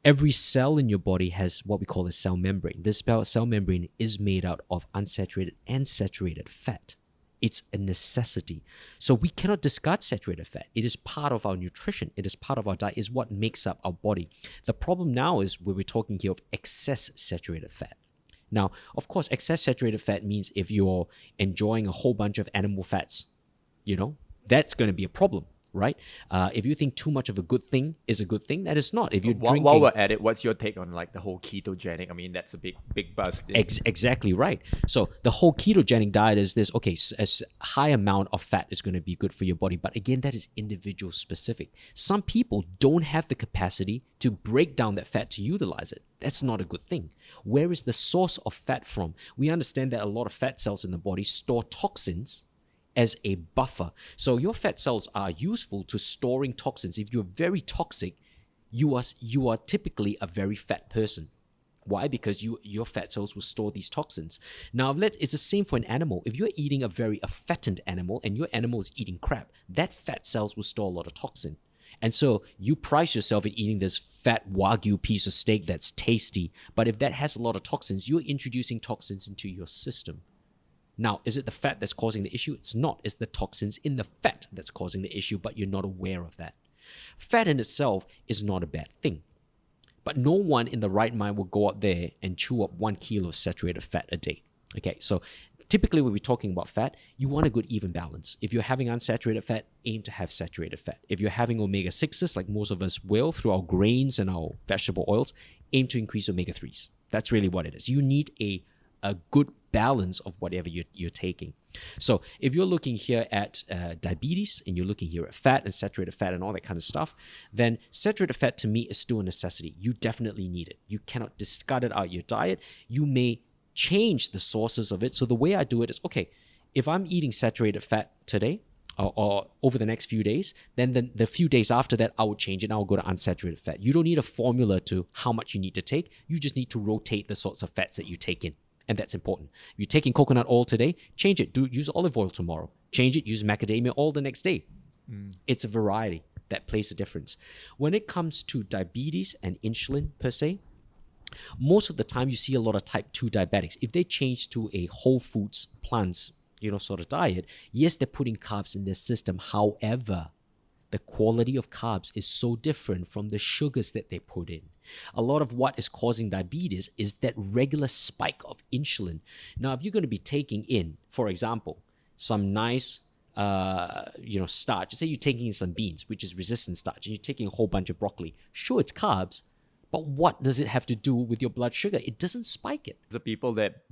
Every cell in your body has what we call a cell membrane. This cell membrane is made out of unsaturated and saturated fat. It's a necessity. So we cannot discard saturated fat. It is part of our nutrition. It is part of our diet. It's what makes up our body. The problem now is where we're talking here of excess saturated fat. Now, of course, excess saturated fat means if you're enjoying a whole bunch of animal fats, that's going to be a problem. Right? If you think too much of a good thing is a good thing, that is not. If you're drinking... While we're at it, what's your take on like the whole ketogenic? I mean, that's a big buzz. Exactly right. So the whole ketogenic diet is this, okay, a high amount of fat is going to be good for your body. But again, that is individual specific. Some people don't have the capacity to break down that fat to utilize it. That's not a good thing. Where is the source of fat from? We understand that a lot of fat cells in the body store toxins as a buffer. So your fat cells are useful to storing toxins. If you're very toxic, you are typically a very fat person. Why? Because your fat cells will store these toxins. Now, it's the same for an animal. If you're eating a very fattened animal and your animal is eating crap, that fat cells will store a lot of toxin. And so you price yourself at eating this fat Wagyu piece of steak that's tasty, but if that has a lot of toxins, you're introducing toxins into your system. Now, is it the fat that's causing the issue? It's not. It's the toxins in the fat that's causing the issue, but you're not aware of that. Fat in itself is not a bad thing. But no one in the right mind will go out there and chew up 1 kilo of saturated fat a day. Okay, so typically when we're talking about fat, you want a good even balance. If you're having unsaturated fat, aim to have saturated fat. If you're having omega-6s, like most of us will, through our grains and our vegetable oils, aim to increase omega-3s. That's really what it is. You need a good balance of whatever you're taking. So if you're looking here at diabetes and you're looking here at fat and saturated fat and all that kind of stuff, then saturated fat to me is still a necessity. You definitely need it. You cannot discard it out of your diet. You may change the sources of it. So the way I do it is, okay, if I'm eating saturated fat today or over the next few days, then the few days after that, I will change it and I'll go to unsaturated fat. You don't need a formula to how much you need to take. You just need to rotate the sorts of fats that you take in. And that's important. If you're taking coconut oil today, change it. Use olive oil tomorrow. Change it. Use macadamia oil the next day. It's a variety that plays a difference. When it comes to diabetes and insulin per se, most of the time you see a lot of type 2 diabetics. If they change to a whole foods, plants, sort of diet, yes, they're putting carbs in their system. However, the quality of carbs is so different from the sugars that they put in. A lot of what is causing diabetes is that regular spike of insulin. Now, if you're going to be taking in, for example, some nice, starch, say you're taking in some beans, which is resistant starch, and you're taking a whole bunch of broccoli. Sure, it's carbs, but what does it have to do with your blood sugar? It doesn't spike it. The people that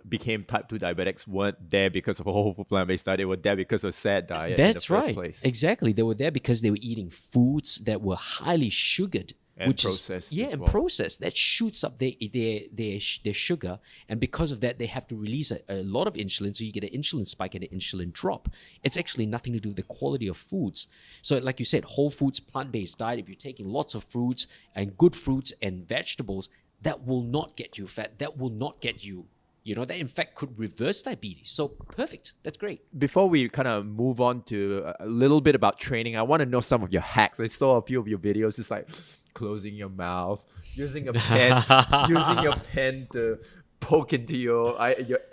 became type 2 diabetics weren't there because of a whole food plant-based diet. They were there because of a sad diet. That's in the first right. place. Exactly. They were there because they were eating foods that were highly sugared. And which processed. Processed. That shoots up their sugar, and because of that, they have to release a lot of insulin, so you get an insulin spike and an insulin drop. It's actually nothing to do with the quality of foods. So, like you said, whole foods, plant-based diet. If you're taking lots of fruits and good fruits and vegetables, that will not get you fat. That will not get you. That in fact could reverse diabetes. So perfect. That's great. Before we kind of move on to a little bit about training, I want to know some of your hacks. I saw a few of your videos. It's like closing your mouth, using a pen, to poke into your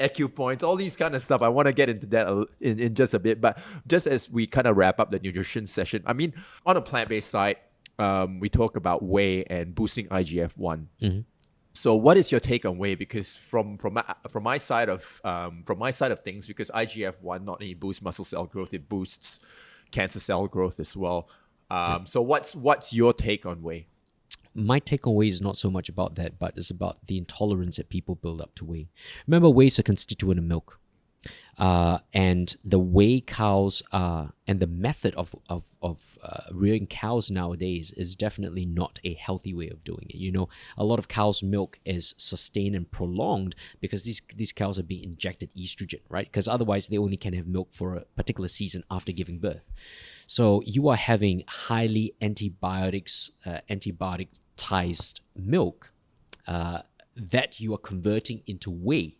acupoints, all these kind of stuff. I want to get into that in just a bit. But just as we kind of wrap up the nutrition session, I mean, on a plant-based side, we talk about whey and boosting IGF-1. Mm-hmm. So what is your take on whey? Because from my side of things, because IGF-1 not only boosts muscle cell growth, it boosts cancer cell growth as well. So what's your take on whey? My take on whey is not so much about that, but it's about the intolerance that people build up to whey. Remember, whey is a constituent of milk. And the way cows are, and the method of rearing cows nowadays is definitely not a healthy way of doing it. You know, a lot of cows' milk is sustained and prolonged because these cows are being injected estrogen, right? Because otherwise they only can have milk for a particular season after giving birth. So you are having highly antibioticized milk that you are converting into whey.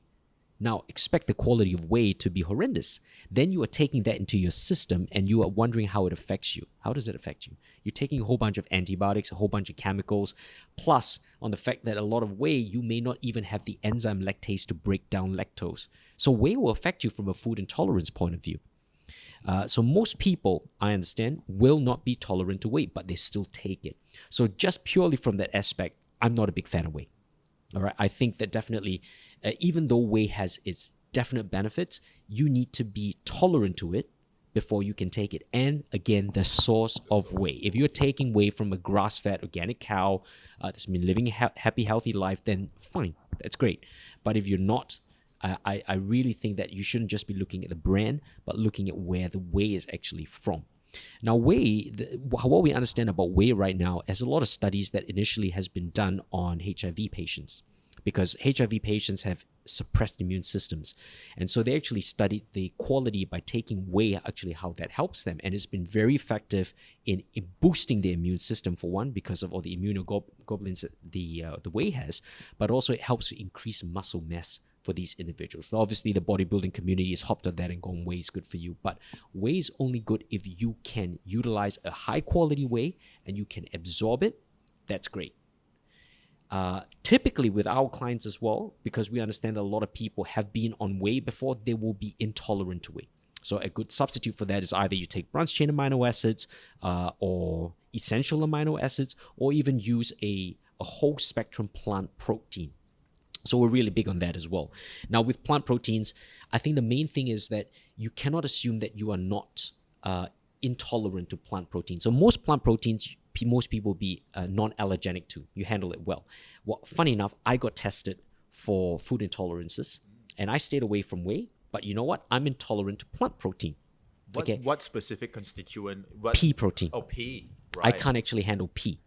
Now, expect the quality of whey to be horrendous. Then you are taking that into your system and you are wondering how it affects you. How does it affect you? You're taking a whole bunch of antibiotics, a whole bunch of chemicals, plus on the fact that a lot of whey, you may not even have the enzyme lactase to break down lactose. So whey will affect you from a food intolerance point of view. So most people, I understand, will not be tolerant to whey, but they still take it. So just purely from that aspect, I'm not a big fan of whey. All right, I think that definitely, even though whey has its definite benefits, you need to be tolerant to it before you can take it. And again, the source of whey. If you're taking whey from a grass-fed organic cow that's been living a happy, healthy life, then fine, that's great. But if you're not, I really think that you shouldn't just be looking at the brand, but looking at where the whey is actually from. Now, whey, what we understand about whey right now is a lot of studies that initially has been done on HIV patients, because HIV patients have suppressed immune systems. And so they actually studied the quality by taking whey, actually how that helps them. And it's been very effective in boosting the immune system, for one, because of all the immunoglobulins that the whey has, but also it helps to increase muscle mass for these individuals. Now, obviously, the bodybuilding community has hopped on that and gone, whey is good for you. But whey is only good if you can utilize a high quality whey and you can absorb it. That's great. Typically with our clients as well, because we understand that a lot of people have been on whey before, they will be intolerant to whey. So a good substitute for that is either you take branched chain amino acids or essential amino acids, or even use a whole spectrum plant protein. So we're really big on that as well. Now, with plant proteins, I think the main thing is that you cannot assume that you are not intolerant to plant proteins. So most plant proteins, most people be non-allergenic to. You handle it well. Well, funny enough, I got tested for food intolerances, and I stayed away from whey. But you know what? I'm intolerant to plant protein. What specific constituent? Pea protein. Oh, pea. Right. I can't actually handle pea,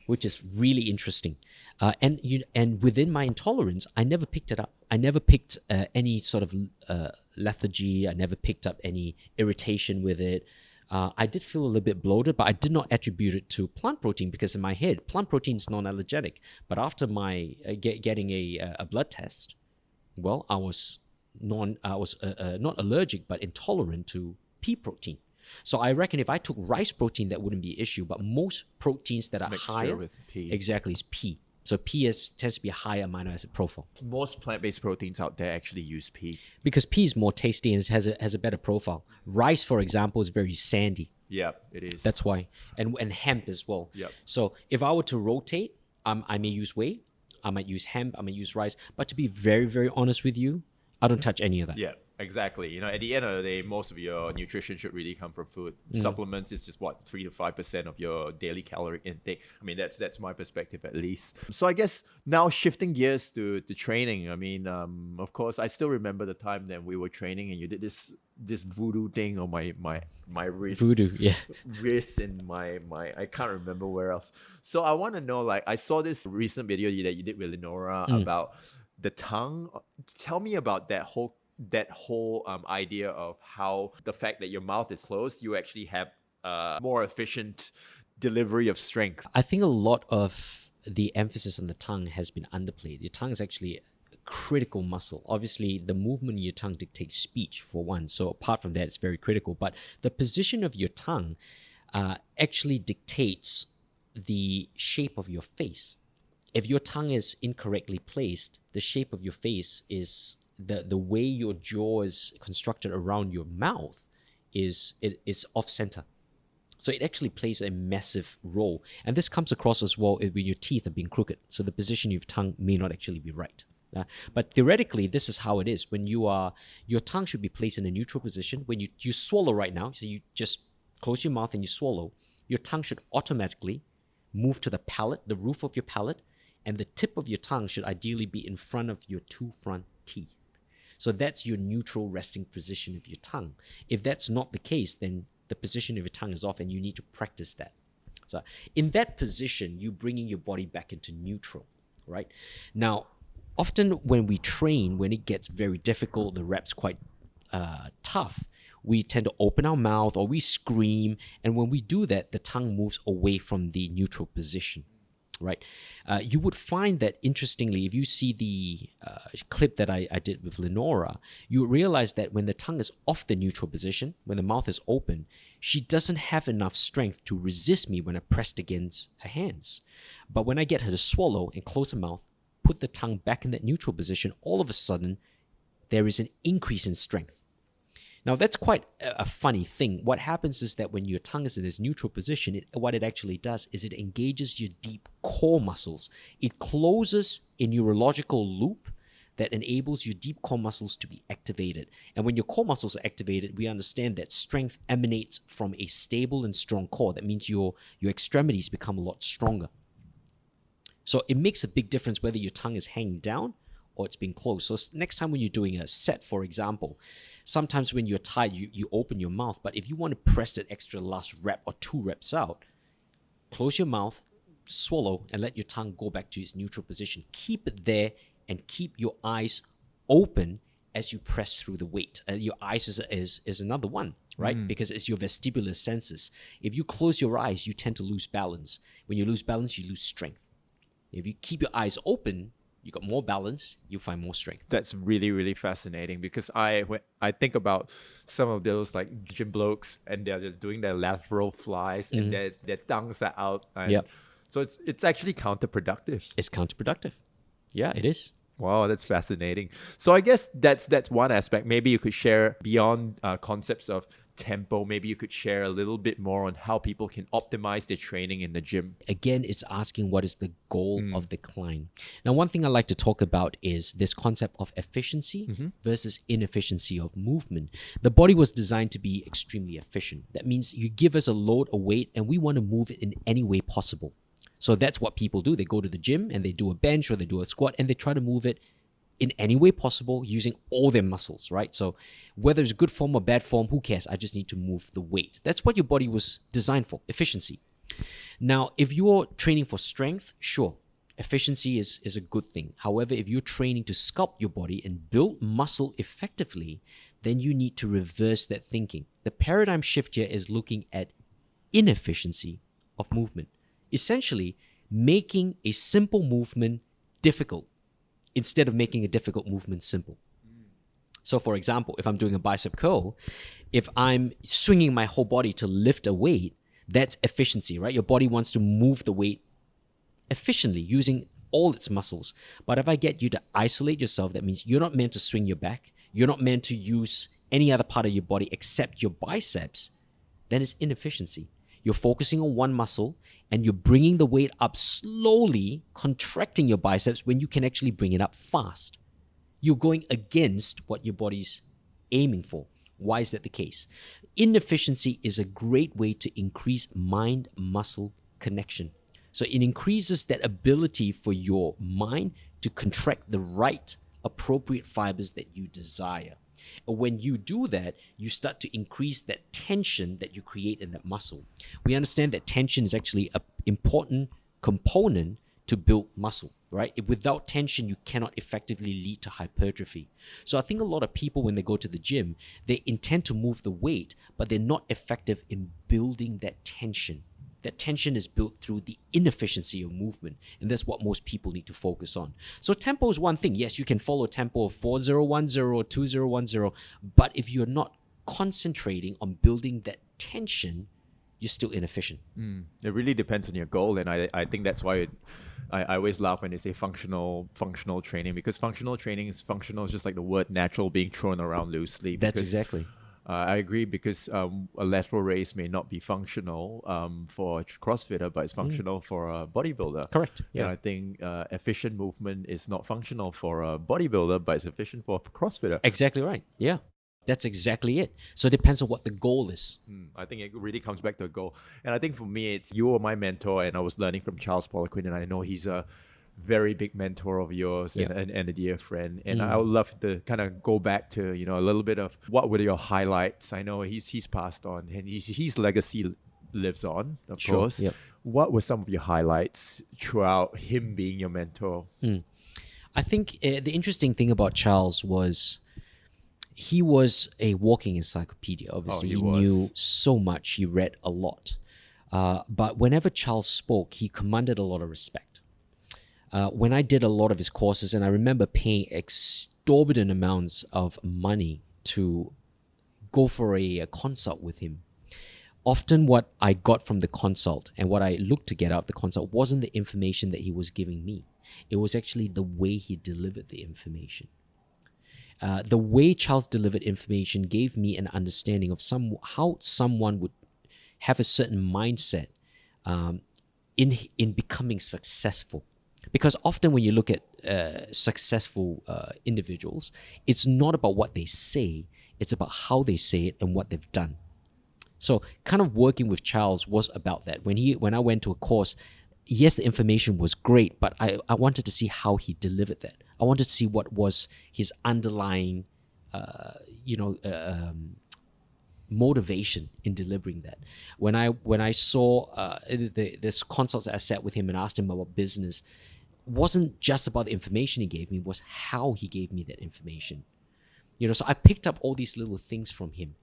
which is really interesting. And within my intolerance, I never picked it up. I never picked any sort of lethargy. I never picked up any irritation with it. I did feel a little bit bloated, but I did not attribute it to plant protein, because in my head, plant protein is non-allergenic. But after my getting a blood test, well, I was not allergic, but intolerant to pea protein. So I reckon if I took rice protein, that wouldn't be an issue. But most proteins that are higher, with pea. Exactly, is pea. So pea tends to be a higher amino acid profile. Most plant-based proteins out there actually use pea. Because pea is more tasty and has a better profile. Rice, for example, is very sandy. Yeah, it is. That's why. And hemp as well. Yep. So if I were to rotate, I may use whey, I might use hemp, I might use rice. But to be very, very honest with you, I don't touch any of that. Yeah, exactly. You know, at the end of the day, most of your nutrition should really come from food. Supplements is just 3 to 5% of your daily calorie intake. I mean, that's my perspective at least. So I guess now shifting gears to training. I mean, of course, I still remember the time that we were training and you did this voodoo thing on my wrist. Voodoo, yeah. Wrist and my I can't remember where else. So I want to know, like, I saw this recent video that you did with Lenora about the tongue. Tell me about that whole idea of how the fact that your mouth is closed, you actually have more efficient delivery of strength. I think a lot of the emphasis on the tongue has been underplayed. Your tongue is actually a critical muscle. Obviously, the movement of your tongue dictates speech, for one. So apart from that, it's very critical. But the position of your tongue actually dictates the shape of your face. If your tongue is incorrectly placed, the shape of your face is the way your jaw is constructed around your mouth is off center. So it actually plays a massive role. And this comes across as well when your teeth are being crooked. So the position of your tongue may not actually be right. But theoretically, this is how it is. When your tongue should be placed in a neutral position. When you swallow right now, so you just close your mouth and you swallow, your tongue should automatically move to the palate, the roof of your palate, and the tip of your tongue should ideally be in front of your two front teeth. So that's your neutral resting position of your tongue. If that's not the case, then the position of your tongue is off and you need to practice that. So in that position, you're bringing your body back into neutral, right? Now, often when we train, when it gets very difficult, the rep's quite tough, we tend to open our mouth or we scream. And when we do that, the tongue moves away from the neutral position, right? You would find that, interestingly, if you see the clip that I did with Lenora, you realize that when the tongue is off the neutral position, when the mouth is open, she doesn't have enough strength to resist me when I pressed against her hands. But when I get her to swallow and close her mouth, put the tongue back in that neutral position, all of a sudden, there is an increase in strength. Now, that's quite a funny thing. What happens is that when your tongue is in this neutral position, what it actually does is it engages your deep core muscles. It closes a neurological loop that enables your deep core muscles to be activated. And when your core muscles are activated, we understand that strength emanates from a stable and strong core. That means your extremities become a lot stronger. So it makes a big difference whether your tongue is hanging down or it's being closed. So next time when you're doing a set, for example, sometimes when you're tired, you open your mouth. But if you want to press that extra last rep or 2 reps out, close your mouth, swallow, and let your tongue go back to its neutral position. Keep it there and keep your eyes open as you press through the weight. Your eyes is another one, right? Because it's your vestibular senses. If you close your eyes, you tend to lose balance. When you lose balance, you lose strength. If you keep your eyes open, you got more balance, you find more strength. That's really, really fascinating, because when I think about some of those like gym blokes and they're just doing their lateral flies and their tongues are out. And so it's actually counterproductive. It's counterproductive. Yeah, it is. Wow, that's fascinating. So I guess that's one aspect. Maybe you could share beyond concepts of tempo. Maybe you could share a little bit more on how people can optimize their training in the gym. Again, it's asking what is the goal of the climb. Now, one thing I like to talk about is this concept of efficiency versus inefficiency of movement. The body was designed to be extremely efficient. That means you give us a load, a weight, and we want to move it in any way possible. So that's what people do. They go to the gym and they do a bench or they do a squat and they try to move it in any way possible using all their muscles, right? So whether it's good form or bad form, who cares? I just need to move the weight. That's what your body was designed for, efficiency. Now, if you're training for strength, sure, efficiency is a good thing. However, if you're training to sculpt your body and build muscle effectively, then you need to reverse that thinking. The paradigm shift here is looking at inefficiency of movement. Essentially, making a simple movement difficult instead of making a difficult movement simple. So for example, if I'm doing a bicep curl, if I'm swinging my whole body to lift a weight, that's efficiency, right? Your body wants to move the weight efficiently using all its muscles. But if I get you to isolate yourself, that means you're not meant to swing your back. You're not meant to use any other part of your body except your biceps. Then it's inefficiency. You're focusing on one muscle and you're bringing the weight up slowly, contracting your biceps when you can actually bring it up fast. You're going against what your body's aiming for. Why is that the case? Inefficiency is a great way to increase mind-muscle connection. So it increases that ability for your mind to contract the right appropriate fibers that you desire. And when you do that, you start to increase that tension that you create in that muscle. We understand that tension is actually an important component to build muscle, right? Without tension, you cannot effectively lead to hypertrophy. So I think a lot of people, when they go to the gym, they intend to move the weight, but they're not effective in building that tension. That tension is built through the inefficiency of movement, and that's what most people need to focus on. So tempo is one thing. Yes, you can follow tempo of 4010 or 2010, but if you're not concentrating on building that tension, you're still inefficient. It really depends on your goal, and I think that's why I always laugh when they say functional training, because functional training is just like the word natural being thrown around loosely. That's exactly. I agree, because a lateral raise may not be functional for a CrossFitter, but it's functional for a bodybuilder. Correct. Yeah. And I think efficient movement is not functional for a bodybuilder, but it's efficient for a CrossFitter. Exactly right. Yeah. That's exactly it. So it depends on what the goal is. I think it really comes back to a goal. And I think for me, you were my mentor, and I was learning from Charles Poliquin, and I know he's a very big mentor of yours Yeah. and a dear friend. And I would love to kind of go back to, you know, a little bit of what were your highlights. I know he's passed on, and his legacy lives on, of Sure, course. yep. What were some of your highlights throughout him being your mentor? I think the interesting thing about Charles was he was a walking encyclopedia. Obviously, he he was. knew so much. He read a lot. But whenever Charles spoke, he commanded a lot of respect. When I did a lot of his courses, and I remember paying exorbitant amounts of money to go for a consult with him. Often what I got from the consult and what I looked to get out of the consult wasn't the information that he was giving me. It was actually the way he delivered the information. The way Charles delivered information gave me an understanding of how someone would have a certain mindset in becoming successful. Because often when you look at successful individuals, it's not about what they say, it's about how they say it and what they've done. So kind of working with Charles was about that. When I went to a course, yes, the information was great, but I wanted to see how he delivered that. I wanted to see what was his underlying, motivation in delivering that. When I saw this consults that I sat with him and asked him about business, wasn't just about the information he gave me, was how he gave me that information. So I picked up all these little things from him,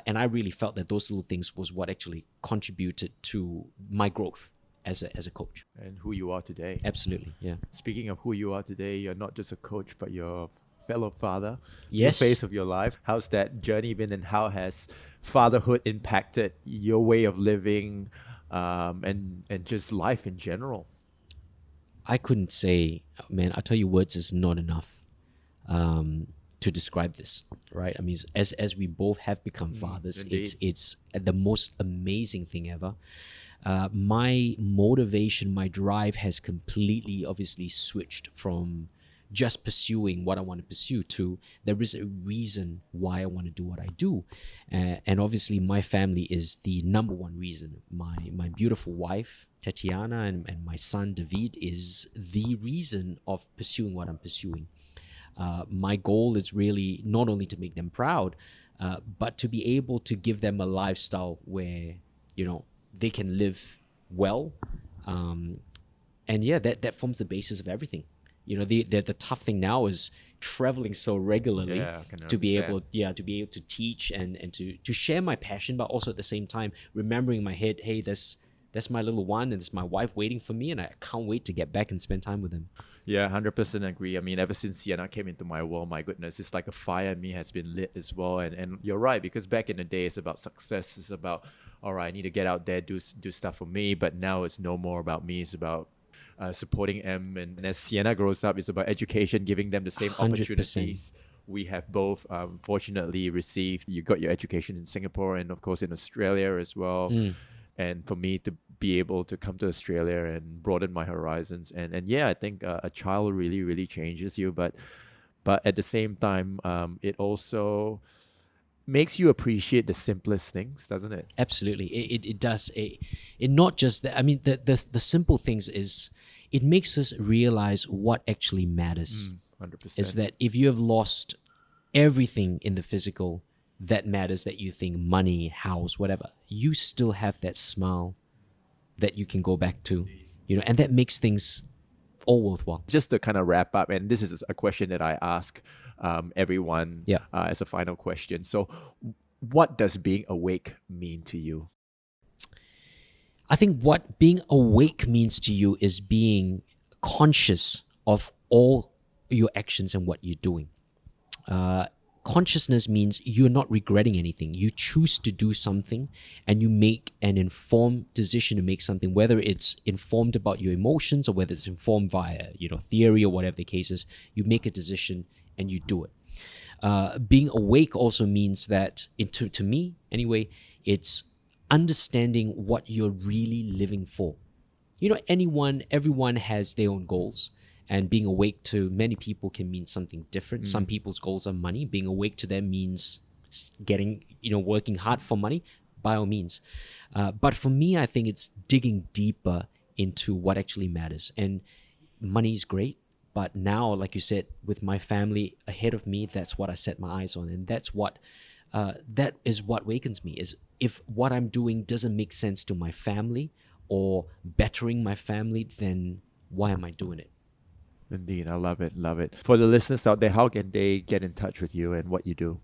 and I really felt that those little things was what actually contributed to my growth as a coach. And who you are today. Absolutely, yeah. Speaking of who you are today, you're not just a coach, but you're a fellow father. Yes. The face of your life. How's that journey been, and how has fatherhood impacted your way of living, and just life in general? I couldn't say, man, I tell you, words is not enough to describe this, right? I mean, as we both have become fathers, it's the most amazing thing ever. My motivation, my drive has completely, obviously, switched from just pursuing what I want to pursue to there is a reason why I want to do what I do. And obviously, my family is the number one reason. My beautiful wife, Tatiana, and my son, David, is the reason of pursuing what I'm pursuing. My goal is really not only to make them proud, but to be able to give them a lifestyle where, they can live well. And yeah, that forms the basis of everything. The tough thing now is traveling so regularly to be able to teach and to share my passion, but also at the same time remembering in my head, hey, that's my little one, and it's my wife waiting for me, and I can't wait to get back and spend time with them. Yeah, 100% agree. I mean, ever since Sienna came into my world, my goodness, it's like a fire in me has been lit as well. And you're right, because back in the day, it's about success. It's about, all right, I need to get out there, do stuff for me. But now it's no more about me. It's about supporting them. And as Sienna grows up, it's about education, giving them the same 100%. opportunities. We have both fortunately received. You got your education in Singapore and, of course, in Australia as well. And for me to be able to come to Australia and broaden my horizons. And yeah, I think a child really, really changes you. But at the same time, it also makes you appreciate the simplest things, doesn't it? Absolutely. It does. It not just that. I mean, the simple things is it makes us realize what actually matters. 100%. Is that if you have lost everything in the physical that matters, that you think money, house, whatever, you still have that smile that you can go back to, and that makes things all worthwhile. Just to kind of wrap up, and this is a question that I ask everyone as a final question. So what does being awake mean to you? I think what being awake means to you is being conscious of all your actions and what you're doing. Consciousness means you're not regretting anything. You choose to do something and you make an informed decision to make something, whether it's informed about your emotions or whether it's informed via, theory or whatever the case is. You make a decision and you do it. Being awake also means that, to me anyway, it's understanding what you're really living for. Everyone has their own goals. And being awake to many people can mean something different. Some people's goals are money. Being awake to them means working hard for money, by all means. But for me, I think it's digging deeper into what actually matters. And money's great, but now, like you said, with my family ahead of me, that's what I set my eyes on, and that is what wakens me. Is if what I'm doing doesn't make sense to my family or bettering my family, then why am I doing it? Indeed, I love it, love it. For the listeners out there, how can they get in touch with you and what you do?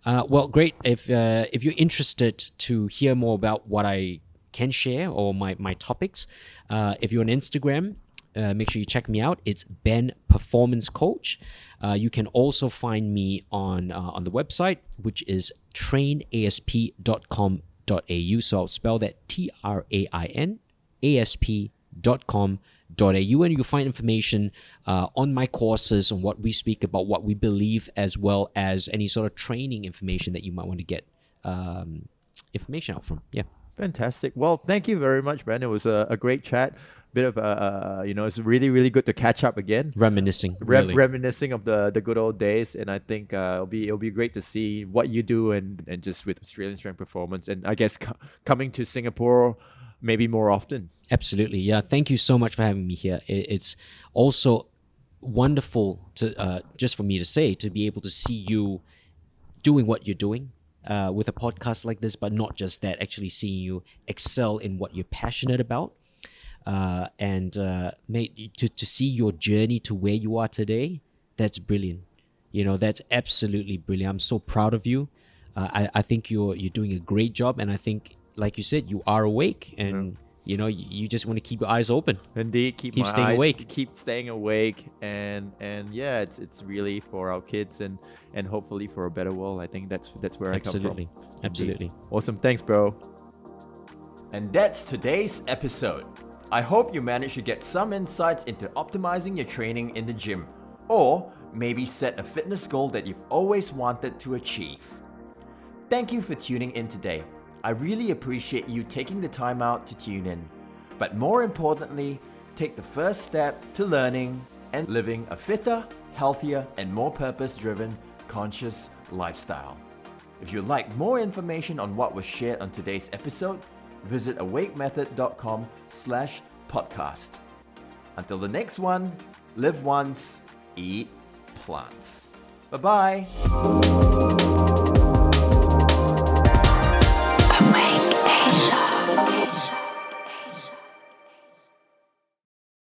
Well, great. If you're interested to hear more about what I can share or my topics, if you're on Instagram, make sure you check me out. It's Ben Performance Coach. You can also find me on the website, which is trainasp.com.au. So I'll spell that TRAINASP.com.au, and you'll find information on my courses, on what we speak about, what we believe, as well as any sort of training information that you might want to get information out from. Yeah. Fantastic. Well, thank you very much, Ben. It was a great chat. Bit of it's really, really good to catch up again. Reminiscing, really. Reminiscing of the good old days, and I think it'll be great to see what you do and just with Australian Strength Performance, and I guess coming to Singapore maybe more often. Absolutely, yeah. Thank you so much for having me here. It's also wonderful to just for me to say, to be able to see you doing what you're doing with a podcast like this, but not just that, actually seeing you excel in what you're passionate about. Mate, to see your journey to where you are today, that's brilliant. That's absolutely brilliant. I'm so proud of you. I think you're doing a great job, and I think, like you said, you are awake, and you just want to keep your eyes open. Indeed, keep staying awake. Keep staying awake, and yeah, it's really for our kids and hopefully for a better world. I think that's where I come from. Absolutely. Awesome. Thanks, bro. And that's today's episode. I hope you managed to get some insights into optimizing your training in the gym, or maybe set a fitness goal that you've always wanted to achieve. Thank you for tuning in today. I really appreciate you taking the time out to tune in. But more importantly, take the first step to learning and living a fitter, healthier, and more purpose-driven, conscious lifestyle. If you'd like more information on what was shared on today's episode, visit awakemethod.com/podcast. Until the next one, live once, eat plants. Bye-bye.